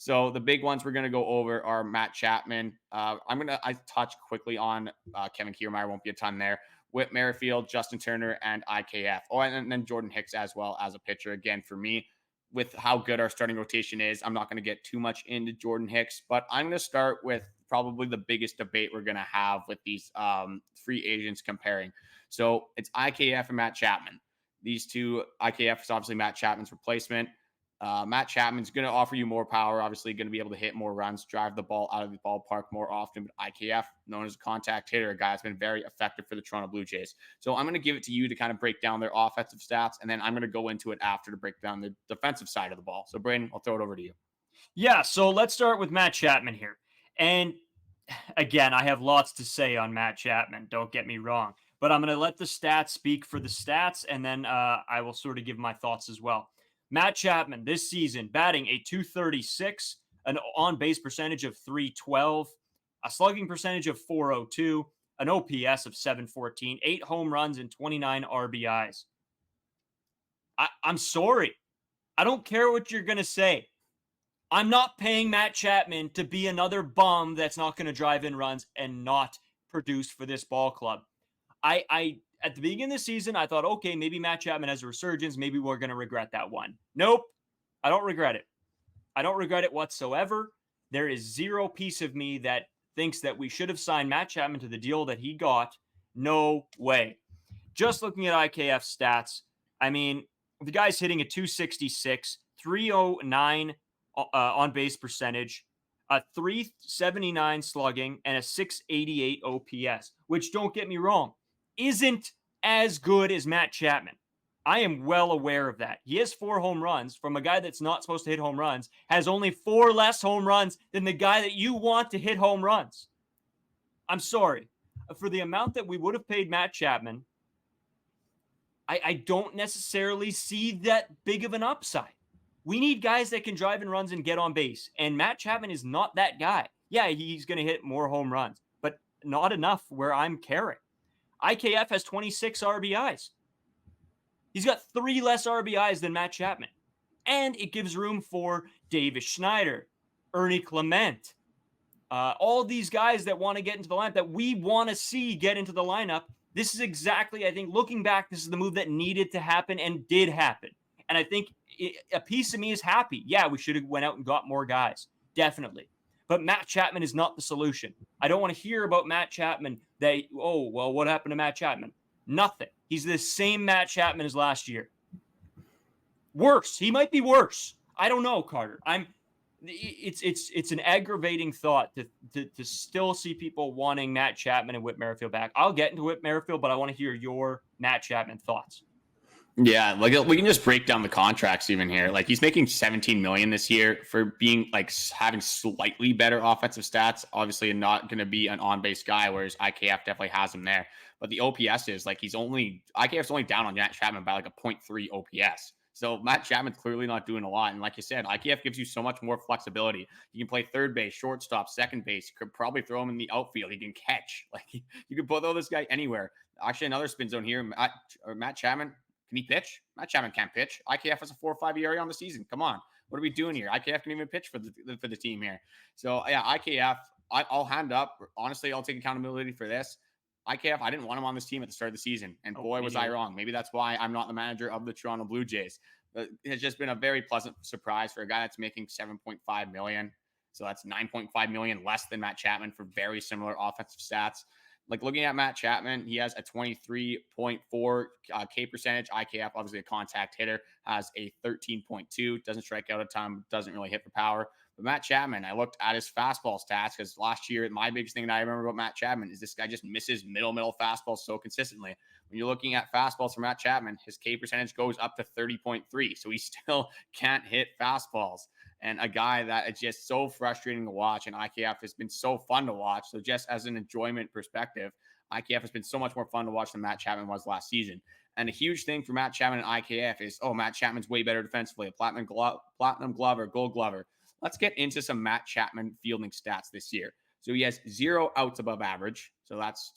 S3: So the big ones we're going to go over are Matt Chapman. I touch quickly on Kevin Kiermaier, won't be a ton there. Whit Merrifield, Justin Turner, and IKF. Oh, and then Jordan Hicks as well as a pitcher. Again, for me, with how good our starting rotation is, I'm not going to get too much into Jordan Hicks, but I'm going to start with probably the biggest debate we're going to have with these free agents comparing. So it's IKF and Matt Chapman. These two, IKF is obviously Matt Chapman's replacement. Matt Chapman's going to offer you more power, obviously going to be able to hit more runs, drive the ball out of the ballpark more often. But IKF, known as a contact hitter, a guy that's been very effective for the Toronto Blue Jays. So I'm going to give it to you to kind of break down their offensive stats, and then I'm going to go into it after to break down the defensive side of the ball. So Braden, I'll throw it over to you.
S1: Yeah, so let's start with Matt Chapman here. And again, I have lots to say on Matt Chapman, don't get me wrong. But I'm going to let the stats speak for the stats, and then I will sort of give my thoughts as well. Matt Chapman this season batting a .236, an on-base percentage of .312, a slugging percentage of .402, an OPS of .714, 8 home runs and 29 RBIs. I'm sorry. I don't care what you're going to say. I'm not paying Matt Chapman to be another bum that's not going to drive in runs and not produce for this ball club. At the beginning of the season, I thought, okay, maybe Matt Chapman has a resurgence. Maybe we're going to regret that one. Nope. I don't regret it. I don't regret it whatsoever. There is zero piece of me that thinks that we should have signed Matt Chapman to the deal that he got. No way. Just looking at IKF stats, I mean, the guy's hitting a .266, 309 on-base percentage, a .379 slugging, and a .688 OPS, which, don't get me wrong, isn't as good as Matt Chapman. I am well aware of that. He has 4 home runs from a guy that's not supposed to hit home runs, has only 4 less home runs than the guy that you want to hit home runs. I'm sorry. for the amount that we would have paid Matt Chapman, I don't necessarily see that big of an upside. We need guys that can drive in runs and get on base. And Matt Chapman is not that guy. Yeah, he's going to hit more home runs, but not enough where I'm caring. IKF has 26 RBIs. He's got 3 less RBIs than Matt Chapman. And it gives room for Davis Schneider, Ernie Clement, all these guys that want to get into the lineup that we want to see get into the lineup. This is exactly, I think, looking back, this is the move that needed to happen and did happen. And I think a piece of me is happy. Yeah, we should have went out and got more guys. Definitely. But Matt Chapman is not the solution. I don't want to hear about Matt Chapman that, oh, well, what happened to Matt Chapman? Nothing. He's the same Matt Chapman as last year. Worse. He might be worse. I don't know, Carter. It's an aggravating thought to still see people wanting Matt Chapman and Whit Merrifield back. I'll get into Whit Merrifield, but I want to hear your Matt Chapman thoughts.
S3: Yeah, like we can just break down the contracts even here. Like he's making $17 million this year for being like having slightly better offensive stats. Obviously, not going to be an on-base guy, whereas IKF definitely has him there. But the OPS is like IKF's only down on Matt Chapman by like a 0.3 OPS. So Matt Chapman's clearly not doing a lot. And like you said, IKF gives you so much more flexibility. You can play third base, shortstop, second base. You could probably throw him in the outfield. He can catch. Like you could throw this guy anywhere. Actually, another spin zone here. Matt Chapman. Can he pitch? Matt Chapman can't pitch. IKF has a 4.5 ERA on the season. Come on. What are we doing here? IKF can even pitch for the team here. So, yeah, IKF, I'll hand up. Honestly, I'll take accountability for this. IKF, I didn't want him on this team at the start of the season. And boy, was I wrong. Maybe that's why I'm not the manager of the Toronto Blue Jays. But it's just been a very pleasant surprise for a guy that's making $7.5 million. So that's $9.5 million less than Matt Chapman for very similar offensive stats. Like looking at Matt Chapman, he has a 23.4 K percentage. IKF, obviously a contact hitter, has a 13.2. Doesn't strike out a ton, doesn't really hit for power. But Matt Chapman, I looked at his fastball stats because last year, my biggest thing that I remember about Matt Chapman is this guy just misses middle fastballs so consistently. When you're looking at fastballs for Matt Chapman, his K percentage goes up to 30.3. So he still can't hit fastballs. And a guy that is just so frustrating to watch. And IKF has been so fun to watch. So just as an enjoyment perspective, IKF has been so much more fun to watch than Matt Chapman was last season. And a huge thing for Matt Chapman and IKF is, Matt Chapman's way better defensively, a platinum glove or gold glover. Let's get into some Matt Chapman fielding stats this year. So he has 0 outs above average. So that's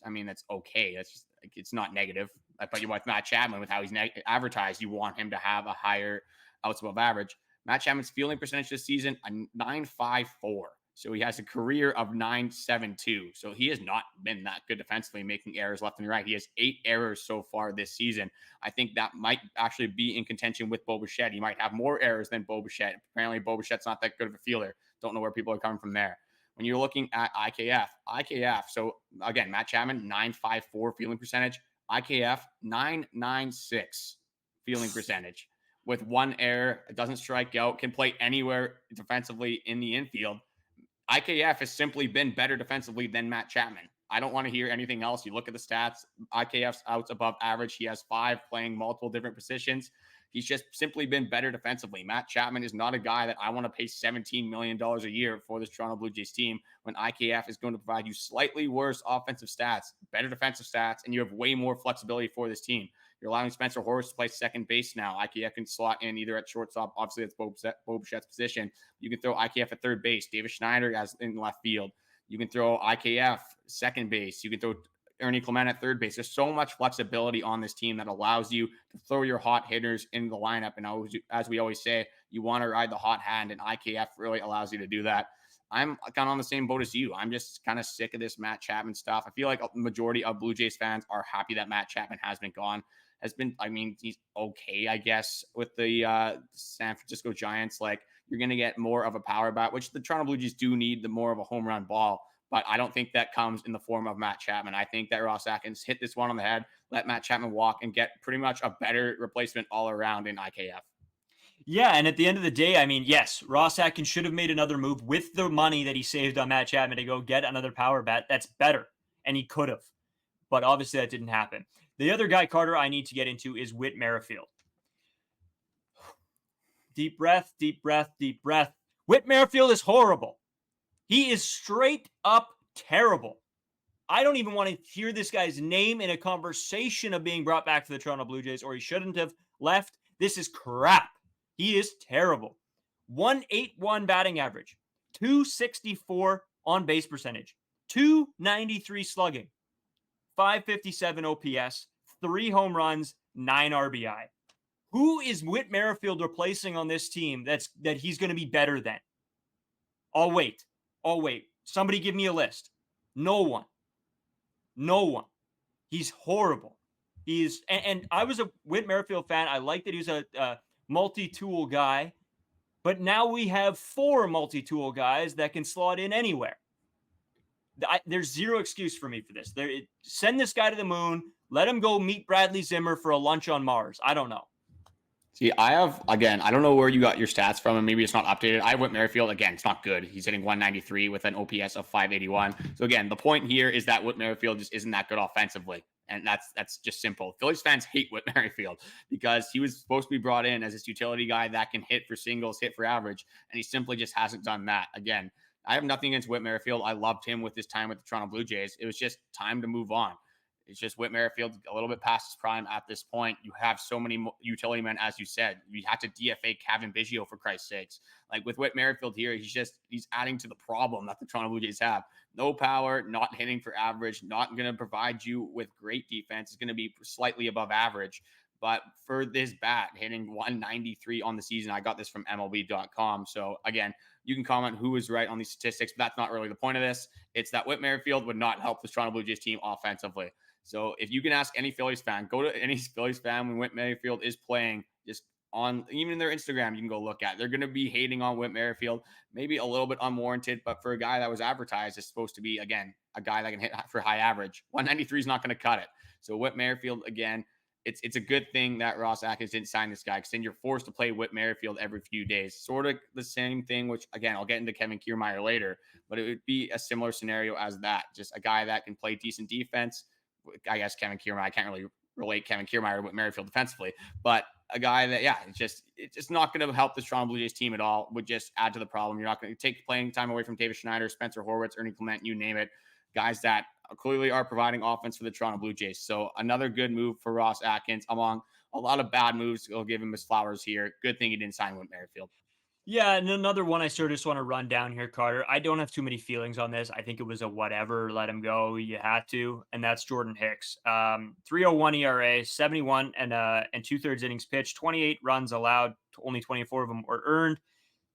S3: okay. That's just, it's not negative. But you want Matt Chapman with how he's advertised, you want him to have a higher outs above average. Matt Chapman's fielding percentage this season, a 9.54. So he has a career of 9.72. So he has not been that good defensively, making errors left and right. He has 8 errors so far this season. I think that might actually be in contention with Bo Bichette. He might have more errors than Bo Bichette. Apparently, Bo Bichette's not that good of a fielder. Don't know where people are coming from there. When you're looking at IKF, so again, Matt Chapman, 9.54 fielding percentage. IKF, 9.96 fielding percentage. With 1 error, it doesn't strike out, can play anywhere defensively in the infield. IKF has simply been better defensively than Matt Chapman. I don't want to hear anything else. You look at the stats, IKF's outs above average. He has 5 playing multiple different positions. He's just simply been better defensively. Matt Chapman is not a guy that I want to pay $17 million a year for this Toronto Blue Jays team when IKF is going to provide you slightly worse offensive stats, better defensive stats, and you have way more flexibility for this team. You're allowing Spencer Horwitz to play second base now. IKF can slot in either at shortstop. Obviously, it's Bo Bichette's position. You can throw IKF at third base. Davis Schneider as in left field. You can throw IKF second base. You can throw Ernie Clement at third base. There's so much flexibility on this team that allows you to throw your hot hitters in the lineup. And as we always say, you want to ride the hot hand, and IKF really allows you to do that. I'm kind of on the same boat as you. I'm just kind of sick of this Matt Chapman stuff. I feel like a majority of Blue Jays fans are happy that Matt Chapman has been gone. He's okay, I guess, with the San Francisco Giants. Like, you're going to get more of a power bat, which the Toronto Blue Jays do need, the more of a home run ball. But I don't think that comes in the form of Matt Chapman. I think that Ross Atkins hit this one on the head, let Matt Chapman walk, and get pretty much a better replacement all around in IKF.
S1: Yeah, and at the end of the day, yes, Ross Atkins should have made another move with the money that he saved on Matt Chapman to go get another power bat. That's better, and he could have. But obviously that didn't happen. The other guy, Carter, I need to get into is Whit Merrifield. Deep breath, deep breath, deep breath. Whit Merrifield is horrible. He is straight up terrible. I don't even want to hear this guy's name in a conversation of being brought back to the Toronto Blue Jays, or he shouldn't have left. This is crap. He is terrible. 181 batting average, 264 on base percentage, 293 slugging, 557 OPS, 3 home runs, 9 RBI. Who is Whit Merrifield replacing on this team that he's going to be better than? I'll wait. Somebody give me a list. No one. He's horrible. And I was a Whit Merrifield fan. I like that he was a multi-tool guy. But now we have 4 multi-tool guys that can slot in anywhere. There's zero excuse for me for this. Send this guy to the moon. Let him go meet Bradley Zimmer for a lunch on Mars. I don't know.
S3: See, I don't know where you got your stats from, and maybe it's not updated. I have Whit Merrifield. Again, it's not good. He's hitting 193 with an OPS of 581. So again, the point here is that Whit Merrifield just isn't that good offensively. And that's just simple. Phillies fans hate Whit Merrifield because he was supposed to be brought in as this utility guy that can hit for singles, hit for average, and he simply just hasn't done that. Again, I have nothing against Whit Merrifield. I loved him with his time with the Toronto Blue Jays. It was just time to move on. It's just Whit Merrifield a little bit past his prime at this point. You have so many utility men, as you said. You had to DFA Kevin Biggio, for Christ's sakes. Like with Whit Merrifield here, he's adding to the problem that the Toronto Blue Jays have. No power, not hitting for average, not going to provide you with great defense. It's going to be slightly above average. But for this bat, hitting 193 on the season, I got this from MLB.com. So again, you can comment who is right on these statistics, but that's not really the point of this. It's that Whit Merrifield would not help the Toronto Blue Jays team offensively. So if you can ask any Phillies fan, go to any Phillies fan when Whit Merrifield is playing, just on even in their Instagram, you can go look at. They're going to be hating on Whit Merrifield, maybe a little bit unwarranted, but for a guy that was advertised as supposed to be, again, a guy that can hit for high average, 193 is not going to cut it. So Whit Merrifield, again, it's a good thing that Ross Atkins didn't sign this guy, because then you're forced to play Whit Merrifield every few days. Sort of the same thing, which, again, I'll get into Kevin Kiermaier later, but it would be a similar scenario as that. Just a guy that can play decent defense. I guess Kevin Kiermaier, I can't really relate Kevin Kiermaier to Whit Merrifield defensively, but a guy that, it's just not going to help the Toronto Blue Jays team at all. Would just add to the problem. You're not going to take playing time away from David Schneider, Spencer Horwitz, Ernie Clement, you name it. Guys that clearly are providing offense for the Toronto Blue Jays. So another good move for Ross Atkins, among a lot of bad moves. I'll give him his flowers here. Good thing he didn't sign Whit Merrifield.
S1: Yeah, and another one I sort of just want to run down here, Carter. I don't have too many feelings on this. I think it was a whatever, let him go. You had to, and that's Jordan Hicks. 3.01 ERA, 71 and 2/3 innings pitched, 28 runs allowed, only 24 of them were earned.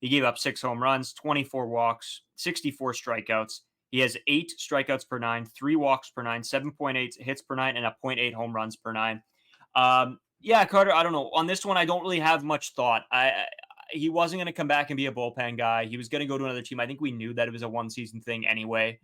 S1: He gave up 6 home runs, 24 walks, 64 strikeouts. He has 8 strikeouts per 9, 3 walks per 9, 7.8 hits per 9, and a 0.8 home runs per 9. Yeah, Carter, I don't know. On this one, I don't really have much thought. He wasn't going to come back and be a bullpen guy. He was going to go to another team. I think we knew that it was a one-season thing anyway.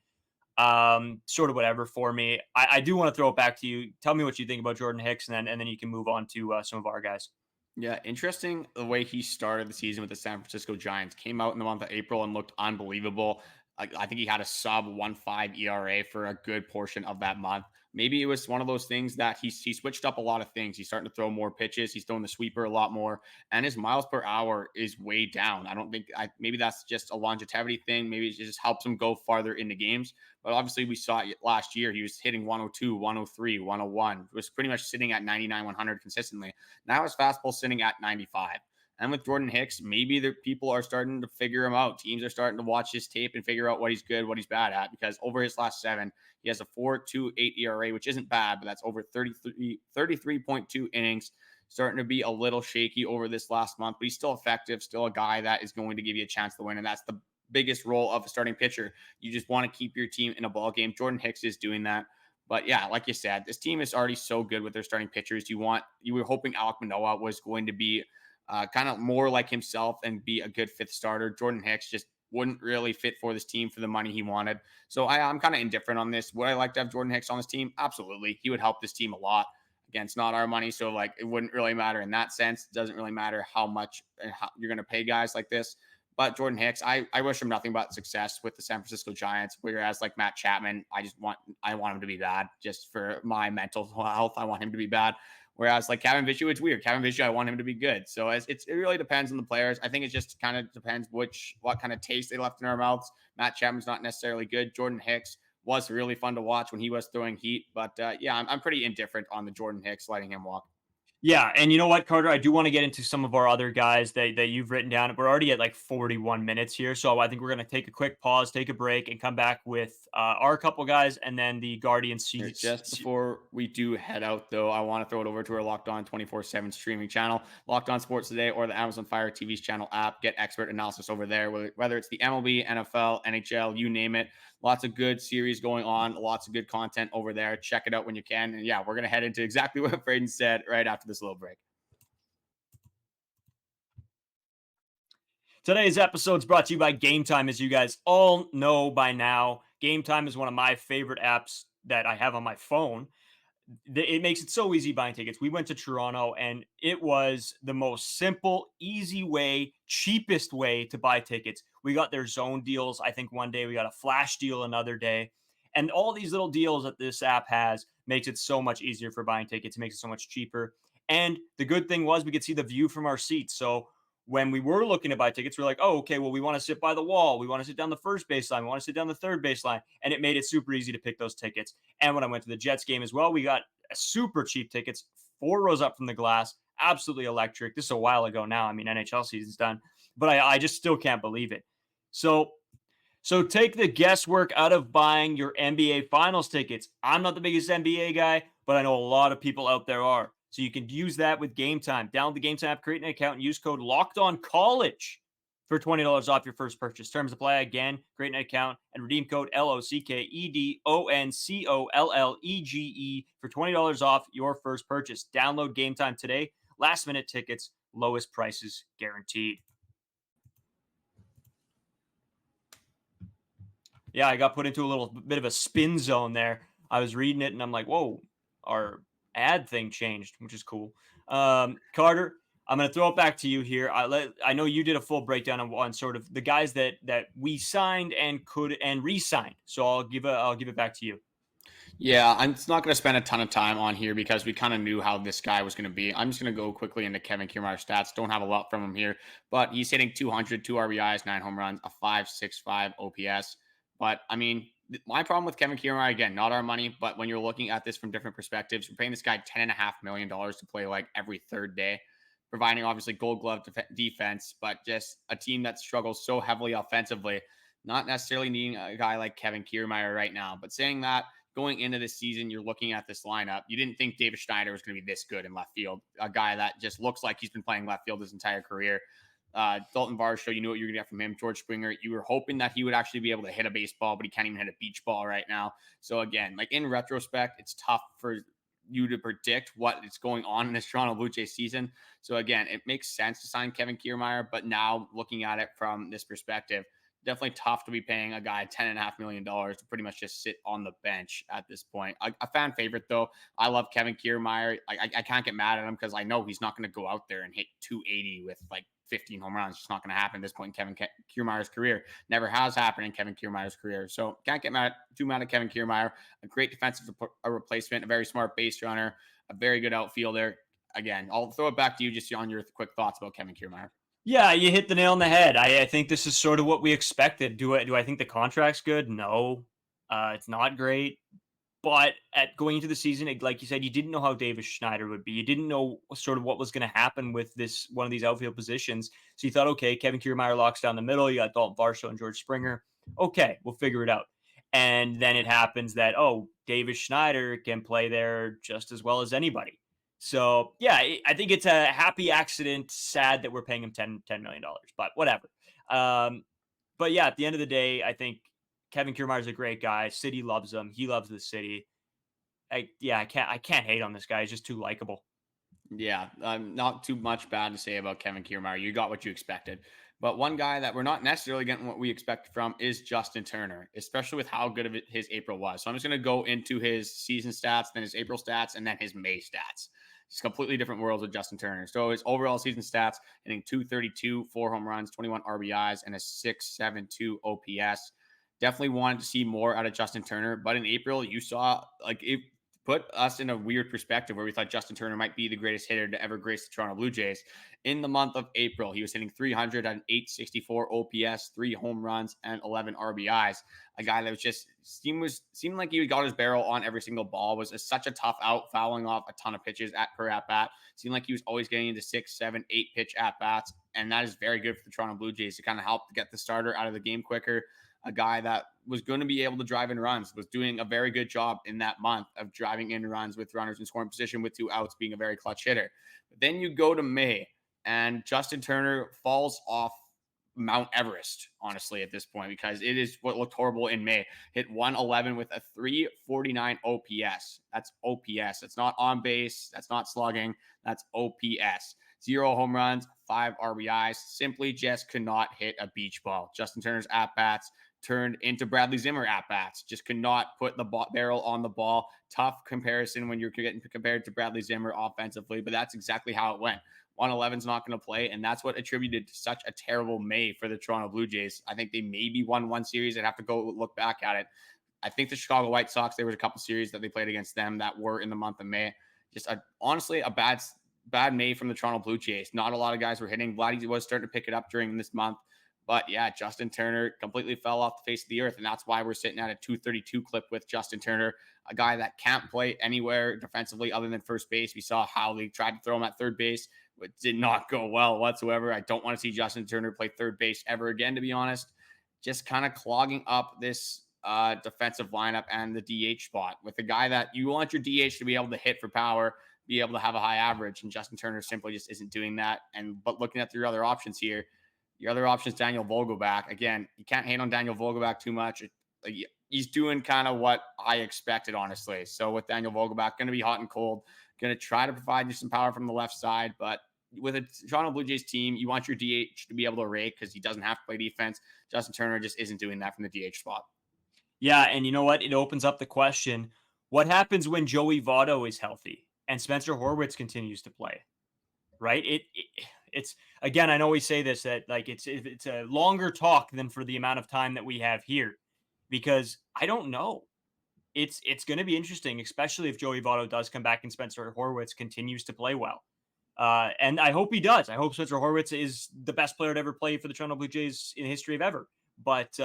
S1: Sort of whatever for me. I do want to throw it back to you. Tell me what you think about Jordan Hicks, and then you can move on to some of our guys.
S3: Yeah, interesting the way he started the season with the San Francisco Giants. Came out in the month of April and looked unbelievable. I think he had a sub 1.5 ERA for a good portion of that month. Maybe it was one of those things that he switched up a lot of things. He's starting to throw more pitches. He's throwing the sweeper a lot more, and his miles per hour is way down. I don't think maybe that's just a longevity thing. Maybe it just helps him go farther into games. But obviously we saw it last year. He was hitting 102, 103, 101. It was pretty much sitting at 99, 100 consistently. Now his fastball sitting at 95. And with Jordan Hicks, maybe the people are starting to figure him out. Teams are starting to watch his tape and figure out what he's good, what he's bad at. Because over his last 7, he has a 4.28 ERA, which isn't bad, but that's over 33.2 innings. Starting to be a little shaky over this last month, but he's still effective, still a guy that is going to give you a chance to win. And that's the biggest role of a starting pitcher. You just want to keep your team in a ball game. Jordan Hicks is doing that. But yeah, like you said, this team is already so good with their starting pitchers. You were hoping Alek Manoah was going to be kind of more like himself and be a good 5th starter. Jordan Hicks just wouldn't really fit for this team for the money he wanted. So I'm kind of indifferent on this. Would I like to have Jordan Hicks on this team? Absolutely. He would help this team a lot. Again, it's not our money, so like it wouldn't really matter in that sense. It doesn't really matter how much you're going to pay guys like this. But Jordan Hicks, I wish him nothing but success with the San Francisco Giants. Whereas like Matt Chapman, I want him to be bad just for my mental health. I want him to be bad. Whereas like Kevin Biggio, it's weird. Kevin Biggio, I want him to be good. So it really depends on the players. I think it just kind of depends what kind of taste they left in our mouths. Matt Chapman's not necessarily good. Jordan Hicks, was really fun to watch when he was throwing heat. But yeah, I'm pretty indifferent on the Jordan Hicks letting him walk.
S1: Yeah, and you know what, Carter? I do want to get into some of our other guys that you've written down. We're already at like 41 minutes here, so I think we're going to take a quick pause, take a break, and come back with our couple guys, and then the Guardians
S3: Here,
S1: seats.
S3: just before we do head out, though, I want to throw it over to our Locked On 24/7 streaming channel, Locked On Sports Today, or the Amazon Fire TV's channel app. Get expert analysis over there, whether it's the MLB, NFL, NHL, you name it. Lots of good series going on, lots of good content over there. Check it out when you can. And yeah, we're going to head into exactly what Braden said right after this little break.
S1: Today's episode is brought to you by Game Time. As you guys all know by now, Game Time is one of my favorite apps that I have on my phone. It makes it so easy buying tickets. We went to Toronto and it was the most simple, easy way, cheapest way to buy tickets. We got their zone deals. I think one day we got a flash deal another day. And all these little deals that this app has makes it so much easier for buying tickets. It makes it so much cheaper. And the good thing was we could see the view from our seats. So when we were looking to buy tickets, we're like, oh, okay, well, we want to sit by the wall. We want to sit down the first baseline. We want to sit down the third baseline. And it made it super easy to pick those tickets. And when I went to the Jets game as well, we got super cheap tickets, 4 rows up from the glass, absolutely electric. This is a while ago now. I mean, NHL season's done, but I just still can't believe it. So take the guesswork out of buying your NBA Finals tickets. I'm not the biggest NBA guy, but I know a lot of people out there are. So you can use that with Game Time. Download the Game Time app, create an account, and use code LOCKEDONCollege for $20 off your first purchase. Terms apply. Again, create an account and redeem code LOCKEDONCOLLEGE for $20 off your first purchase. Download Game Time today. Last minute tickets, lowest prices guaranteed. Yeah, I got put into a little bit of a spin zone there. I was reading it and I'm like, whoa, our ad thing changed, which is cool. Carter, I'm going to throw it back to you here. I know you did a full breakdown on sort of the guys that we signed and could and re-signed. So I'll give it back to you.
S3: Yeah, I'm not going to spend a ton of time on here because we kind of knew how this guy was going to be. I'm just going to go quickly into Kevin Kiermaier's stats. Don't have a lot from him here, but he's hitting 200, 2 RBIs, 9 home runs, a 5.65 OPS. But I mean, my problem with Kevin Kiermaier, again, not our money, but when you're looking at this from different perspectives, we're paying this guy $10.5 million to play like every third day, providing obviously gold glove defense, but just a team that struggles so heavily offensively, not necessarily needing a guy like Kevin Kiermaier right now. But saying that, going into this season, you're looking at this lineup. You didn't think Davis Schneider was going to be this good in left field, a guy that just looks like he's been playing left field his entire career. Dalton Varsho, you knew what you were going to get from him. George Springer, you were hoping that he would actually be able to hit a baseball, but he can't even hit a beach ball right now. So again, like in retrospect, it's tough for you to predict what is going on in this Toronto Blue Jays season. So again, it makes sense to sign Kevin Kiermaier, but now looking at it from this perspective, definitely tough to be paying a guy $10.5 million to pretty much just sit on the bench at this point. A fan favorite, though. I love Kevin Kiermaier. I can't get mad at him because I know he's not going to go out there and hit 280 with like 15 home runs. It's just not going to happen at this point in Kevin Kiermaier's career. Never has happened in Kevin Kiermaier's career. So can't get too mad at Kevin Kiermaier. A great defensive replacement, a very smart base runner, a very good outfielder. Again, I'll throw it back to you just on your quick thoughts about Kevin Kiermaier.
S1: Yeah, you hit the nail on the head. I think this is sort of what we expected. Do I think the contract's good? No, it's not great. But at going into the season, like you said, you didn't know how Davis Schneider would be. You didn't know sort of what was going to happen with this one of these outfield positions. So you thought, okay, Kevin Kiermaier locks down the middle. You got Dalton Varsho and George Springer. Okay, we'll figure it out. And then it happens that, Davis Schneider can play there just as well as anybody. So, yeah, I think it's a happy accident. Sad that we're paying him $10 million, but whatever. But yeah, at the end of the day, I think Kevin Kiermaier is a great guy. City loves him. He loves the city. I can't hate on this guy. He's just too likable.
S3: Yeah, not too much bad to say about Kevin Kiermaier. You got what you expected. But one guy that we're not necessarily getting what we expect from is Justin Turner, especially with how good of his April was. So I'm just going to go into his season stats, then his April stats, and then his May stats. It's completely different worlds with Justin Turner. So his overall season stats, hitting 232, 4 home runs, 21 RBIs, and a 6.72 OPS. Definitely wanted to see more out of Justin Turner. But in April, you saw put us in a weird perspective where we thought Justin Turner might be the greatest hitter to ever grace the Toronto Blue Jays. In the month of April, he was hitting 300 at an 864 OPS, 3 home runs, and 11 RBIs. A guy that was just seemed like he got his barrel on every single ball, was such a tough out, fouling off a ton of pitches per at bat. Seemed like he was always getting into 6, 7, 8 pitch at bats, and that is very good for the Toronto Blue Jays to kind of help get the starter out of the game quicker. A guy that was going to be able to drive in runs, was doing a very good job in that month of driving in runs with runners in scoring position with 2 outs, being a very clutch hitter. But then you go to May, and Justin Turner falls off Mount Everest, honestly, at this point, because it is what looked horrible in May. Hit 111 with a 349 OPS. That's OPS. That's not on base. That's not slugging. That's OPS. 0 home runs, 5 RBIs. Simply just could not hit a beach ball. Justin Turner's at-bats turned into Bradley Zimmer at-bats. Just could not put the barrel on the ball. Tough comparison when you're getting compared to Bradley Zimmer offensively, but that's exactly how it went. 111 is not going to play, and that's what attributed to such a terrible May for the Toronto Blue Jays. I think they maybe won one series. I'd have to go look back at it. I think the Chicago White Sox, there was a couple series that they played against them that were in the month of May. Just honestly a bad May from the Toronto Blue Jays. Not a lot of guys were hitting. Vladdy was starting to pick it up during this month. But yeah, Justin Turner completely fell off the face of the earth. And that's why we're sitting at a 232 clip with Justin Turner, a guy that can't play anywhere defensively other than first base. We saw how they tried to throw him at third base, but did not go well whatsoever. I don't want to see Justin Turner play third base ever again, to be honest. Just kind of clogging up this defensive lineup and the DH spot with a guy that you want your DH to be able to hit for power, be able to have a high average, and Justin Turner simply just isn't doing that. But looking at your other options here, your other option is Daniel Vogelbach. Again, you can't hate on Daniel Vogelbach too much. He's doing kind of what I expected, honestly. So with Daniel Vogelbach, going to be hot and cold, going to try to provide you some power from the left side. But with a Toronto Blue Jays team, you want your DH to be able to rake because he doesn't have to play defense. Justin Turner just isn't doing that from the DH spot.
S1: Yeah, and you know what? It opens up the question, what happens when Joey Votto is healthy and Spencer Horwitz continues to play? Right? It's again, I know we say this, that like it's a longer talk than for the amount of time that we have here, because I don't know. It's going to be interesting, especially if Joey Votto does come back and Spencer Horwitz continues to play well. And I hope he does. I hope Spencer Horwitz is the best player to ever play for the Toronto Blue Jays in the history of ever. But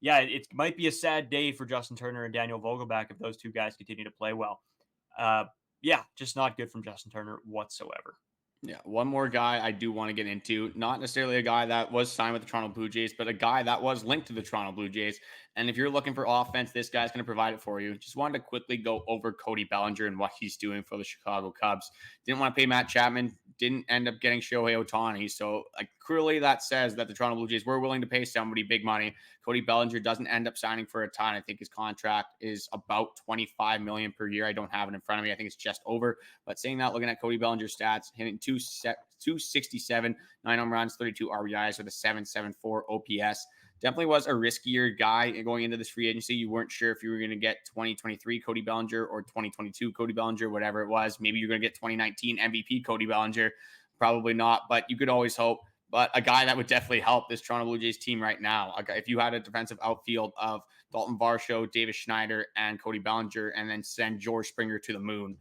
S1: yeah, it might be a sad day for Justin Turner and Daniel Vogelbach if those two guys continue to play well. Yeah, just not good from Justin Turner whatsoever.
S3: Yeah, one more guy I do want to get into, not necessarily a guy that was signed with the Toronto Blue Jays, but a guy that was linked to the Toronto Blue Jays. And if you're looking for offense, this guy's going to provide it for you. Just wanted to quickly go over Cody Bellinger and what he's doing for the Chicago Cubs. Didn't want to pay Matt Chapman, didn't end up getting Shohei Ohtani. So clearly that says that the Toronto Blue Jays were willing to pay somebody big money. Cody Bellinger doesn't end up signing for a ton. I think his contract is about $25 million per year. I don't have it in front of me. I think it's just over. But saying that, looking at Cody Bellinger's stats, hitting 267, 9 home runs, 32 RBIs with a 774 OPS. Definitely was a riskier guy going into this free agency. You weren't sure if you were going to get 2023 Cody Bellinger or 2022 Cody Bellinger, whatever it was. Maybe you're going to get 2019 MVP Cody Bellinger. Probably not, but you could always hope. But a guy that would definitely help this Toronto Blue Jays team right now. If you had a defensive outfield of Dalton Varsho, Davis Schneider, and Cody Bellinger, and then send George Springer to the moon,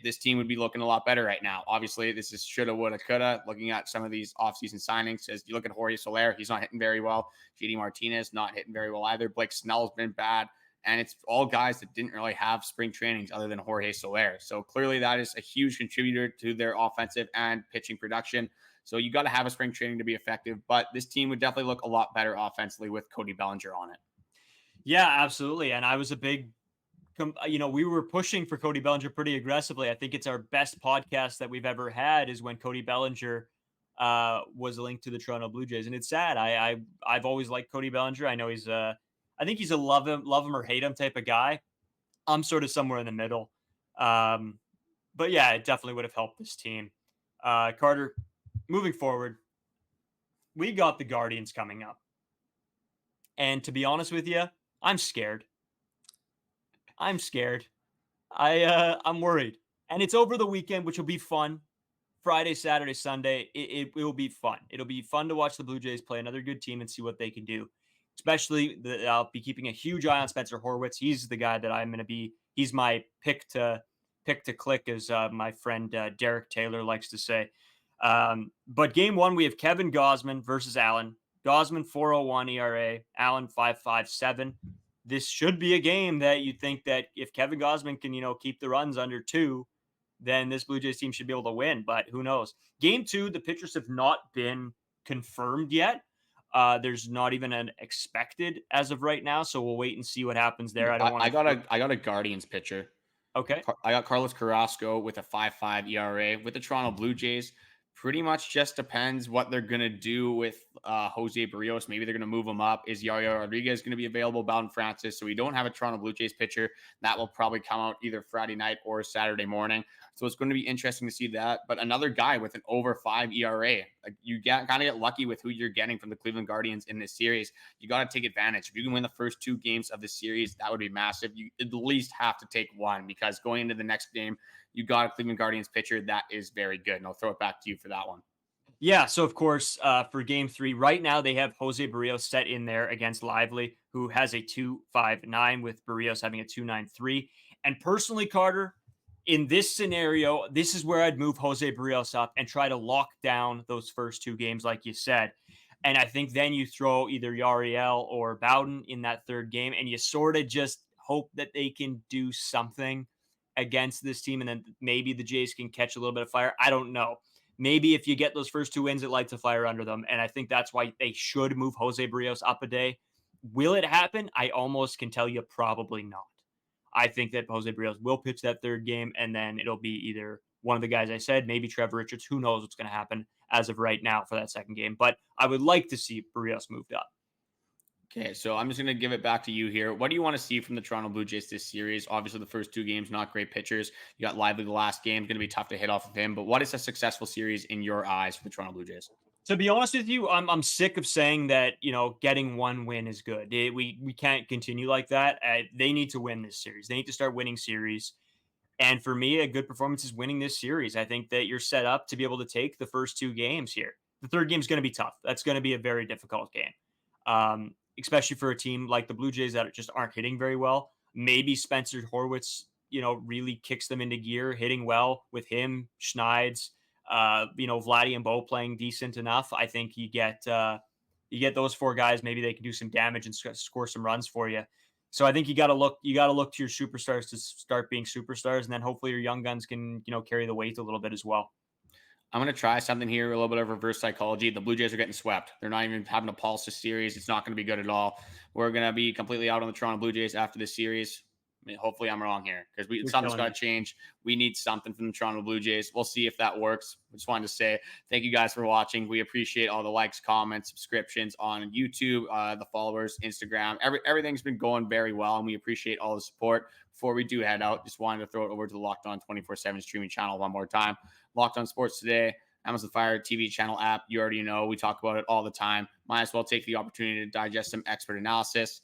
S3: this team would be looking a lot better right now. Obviously, this is shoulda, woulda, coulda. Looking at some of these offseason signings, as you look at Jorge Soler, he's not hitting very well. JD Martinez not hitting very well either. Blake Snell's been bad. And it's all guys that didn't really have spring trainings other than Jorge Soler. So clearly that is a huge contributor to their offensive and pitching production. So you got to have a spring training to be effective. But this team would definitely look a lot better offensively with Cody Bellinger on it.
S1: Yeah, absolutely. And I was a big we were pushing for Cody Bellinger pretty aggressively. I think it's our best podcast that we've ever had is when Cody Bellinger was linked to the Toronto Blue Jays. And it's sad. I've always liked Cody Bellinger. I know I think he's a love him or hate him type of guy. I'm sort of somewhere in the middle. But yeah, it definitely would have helped this team. Carter, moving forward, we got the Guardians coming up. And to be honest with you, I'm scared. I'm worried. And it's over the weekend, which will be fun. Friday, Saturday, Sunday. It will be fun. It'll be fun to watch the Blue Jays play another good team and see what they can do. especially I'll be keeping a huge eye on Spencer Horwitz. He's the guy that I'm going to be. He's my pick to click, as my friend Derek Taylor likes to say. But game one, we have Kevin Gausman versus Allen. Gausman 4.01 ERA, Allen 5.57. This should be a game that you think that if Kevin Gausman can, keep the runs under 2, then this Blue Jays team should be able to win. But who knows? Game 2, the pitchers have not been confirmed yet. There's not even an expected as of right now, so we'll wait and see what happens there. I don't want.
S3: I got a Guardians pitcher.
S1: Okay.
S3: I got Carlos Carrasco with a 5.5 ERA with the Toronto Blue Jays. Pretty much just depends what they're going to do with Jose Barrios. Maybe they're going to move him up. Is Yariel Rodriguez going to be available? Bowden Francis. So we don't have a Toronto Blue Jays pitcher. That will probably come out either Friday night or Saturday morning. So it's going to be interesting to see that. But another guy with an over 5 ERA. Like you kind of get lucky with who you're getting from the Cleveland Guardians in this series. You got to take advantage. If you can win the first 2 games of the series, that would be massive. You at least have to take one, because going into the next game, you got a Cleveland Guardians pitcher that is very good. And I'll throw it back to you for that one.
S1: Yeah, so of course, for game 3, right now they have Jose Barrios set in there against Lively, who has a 2.59, with Barrios having a 2.93. And personally, Carter, in this scenario, this is where I'd move Jose Barrios up and try to lock down those first 2 games, like you said. And I think then you throw either Yariel or Bowden in that third game, and you sort of just hope that they can do something against this team, and then maybe the Jays can catch a little bit of fire. I don't know. Maybe if you get those first 2 wins, it lights a fire under them. And I think that's why they should move Jose Barrios up a day. Will it happen? I almost can tell you probably not. I think that Jose Barrios will pitch that third game, and then it'll be either one of the guys I said, maybe Trevor Richards. Who knows what's going to happen as of right now for that second game. But I would like to see Barrios moved up.
S3: Okay, so I'm just going to give it back to you here. What do you want to see from the Toronto Blue Jays this series? Obviously, the first 2 games, not great pitchers. You got Lively the last game, going to be tough to hit off of him. But what is a successful series in your eyes for the Toronto Blue Jays?
S1: To be honest with you, I'm sick of saying that, getting 1 win is good. We can't continue like that. They need to win this series. They need to start winning series. And for me, a good performance is winning this series. I think that you're set up to be able to take the first 2 games here. The third game is going to be tough. That's going to be a very difficult game, especially for a team like the Blue Jays that just aren't hitting very well. Maybe Spencer Horwitz, really kicks them into gear, hitting well with him, Schneids, Vladdy and Bo playing decent enough. I think you get those 4 guys. Maybe they can do some damage and score some runs for you. So I think you got to look to your superstars to start being superstars, and then hopefully your young guns can, carry the weight a little bit as well.
S3: I'm going to try something here, a little bit of reverse psychology. The Blue Jays are getting swept. They're not even having a pulse this series. It's not going to be good at all. We're going to be completely out on the Toronto Blue Jays after this series. I mean, hopefully I'm wrong here, because something's got to change. We need something from the Toronto Blue Jays. We'll see if that works. I just wanted to say thank you guys for watching. We appreciate all the likes, comments, subscriptions on YouTube, the followers, Instagram. Everything's been going very well, and we appreciate all the support. Before we do head out, just wanted to throw it over to the Locked On 24/7 streaming channel one more time. Locked On Sports Today, Amazon Fire TV channel app. You already know we talk about it all the time. Might as well take the opportunity to digest some expert analysis.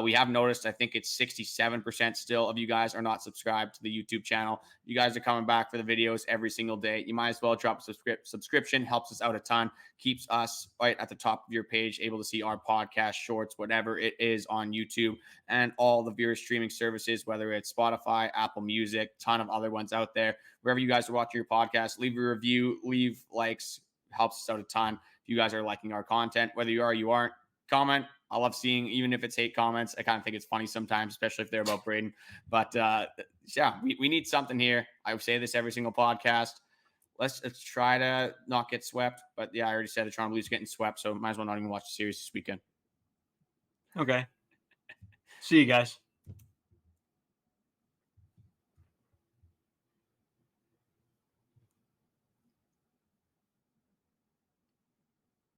S3: We have noticed, I think it's 67% still of you guys are not subscribed to the YouTube channel. You guys are coming back for the videos every single day. You might as well drop a subscription. Helps us out a ton. Keeps us right at the top of your page, able to see our podcast, shorts, whatever it is on YouTube, and all the various streaming services, whether it's Spotify, Apple Music, ton of other ones out there. Wherever you guys are watching your podcast, leave a review, leave likes. Helps us out a ton. If you guys are liking our content, whether you are or you aren't, comment. I love seeing, even if it's hate comments. I kind of think it's funny sometimes, especially if they're about Braden. But yeah, we need something here. I say this every single podcast. Let's try to not get swept. But yeah, I already said the Toronto Blues getting swept, so might as well not even watch the series this weekend.
S1: Okay. See you guys.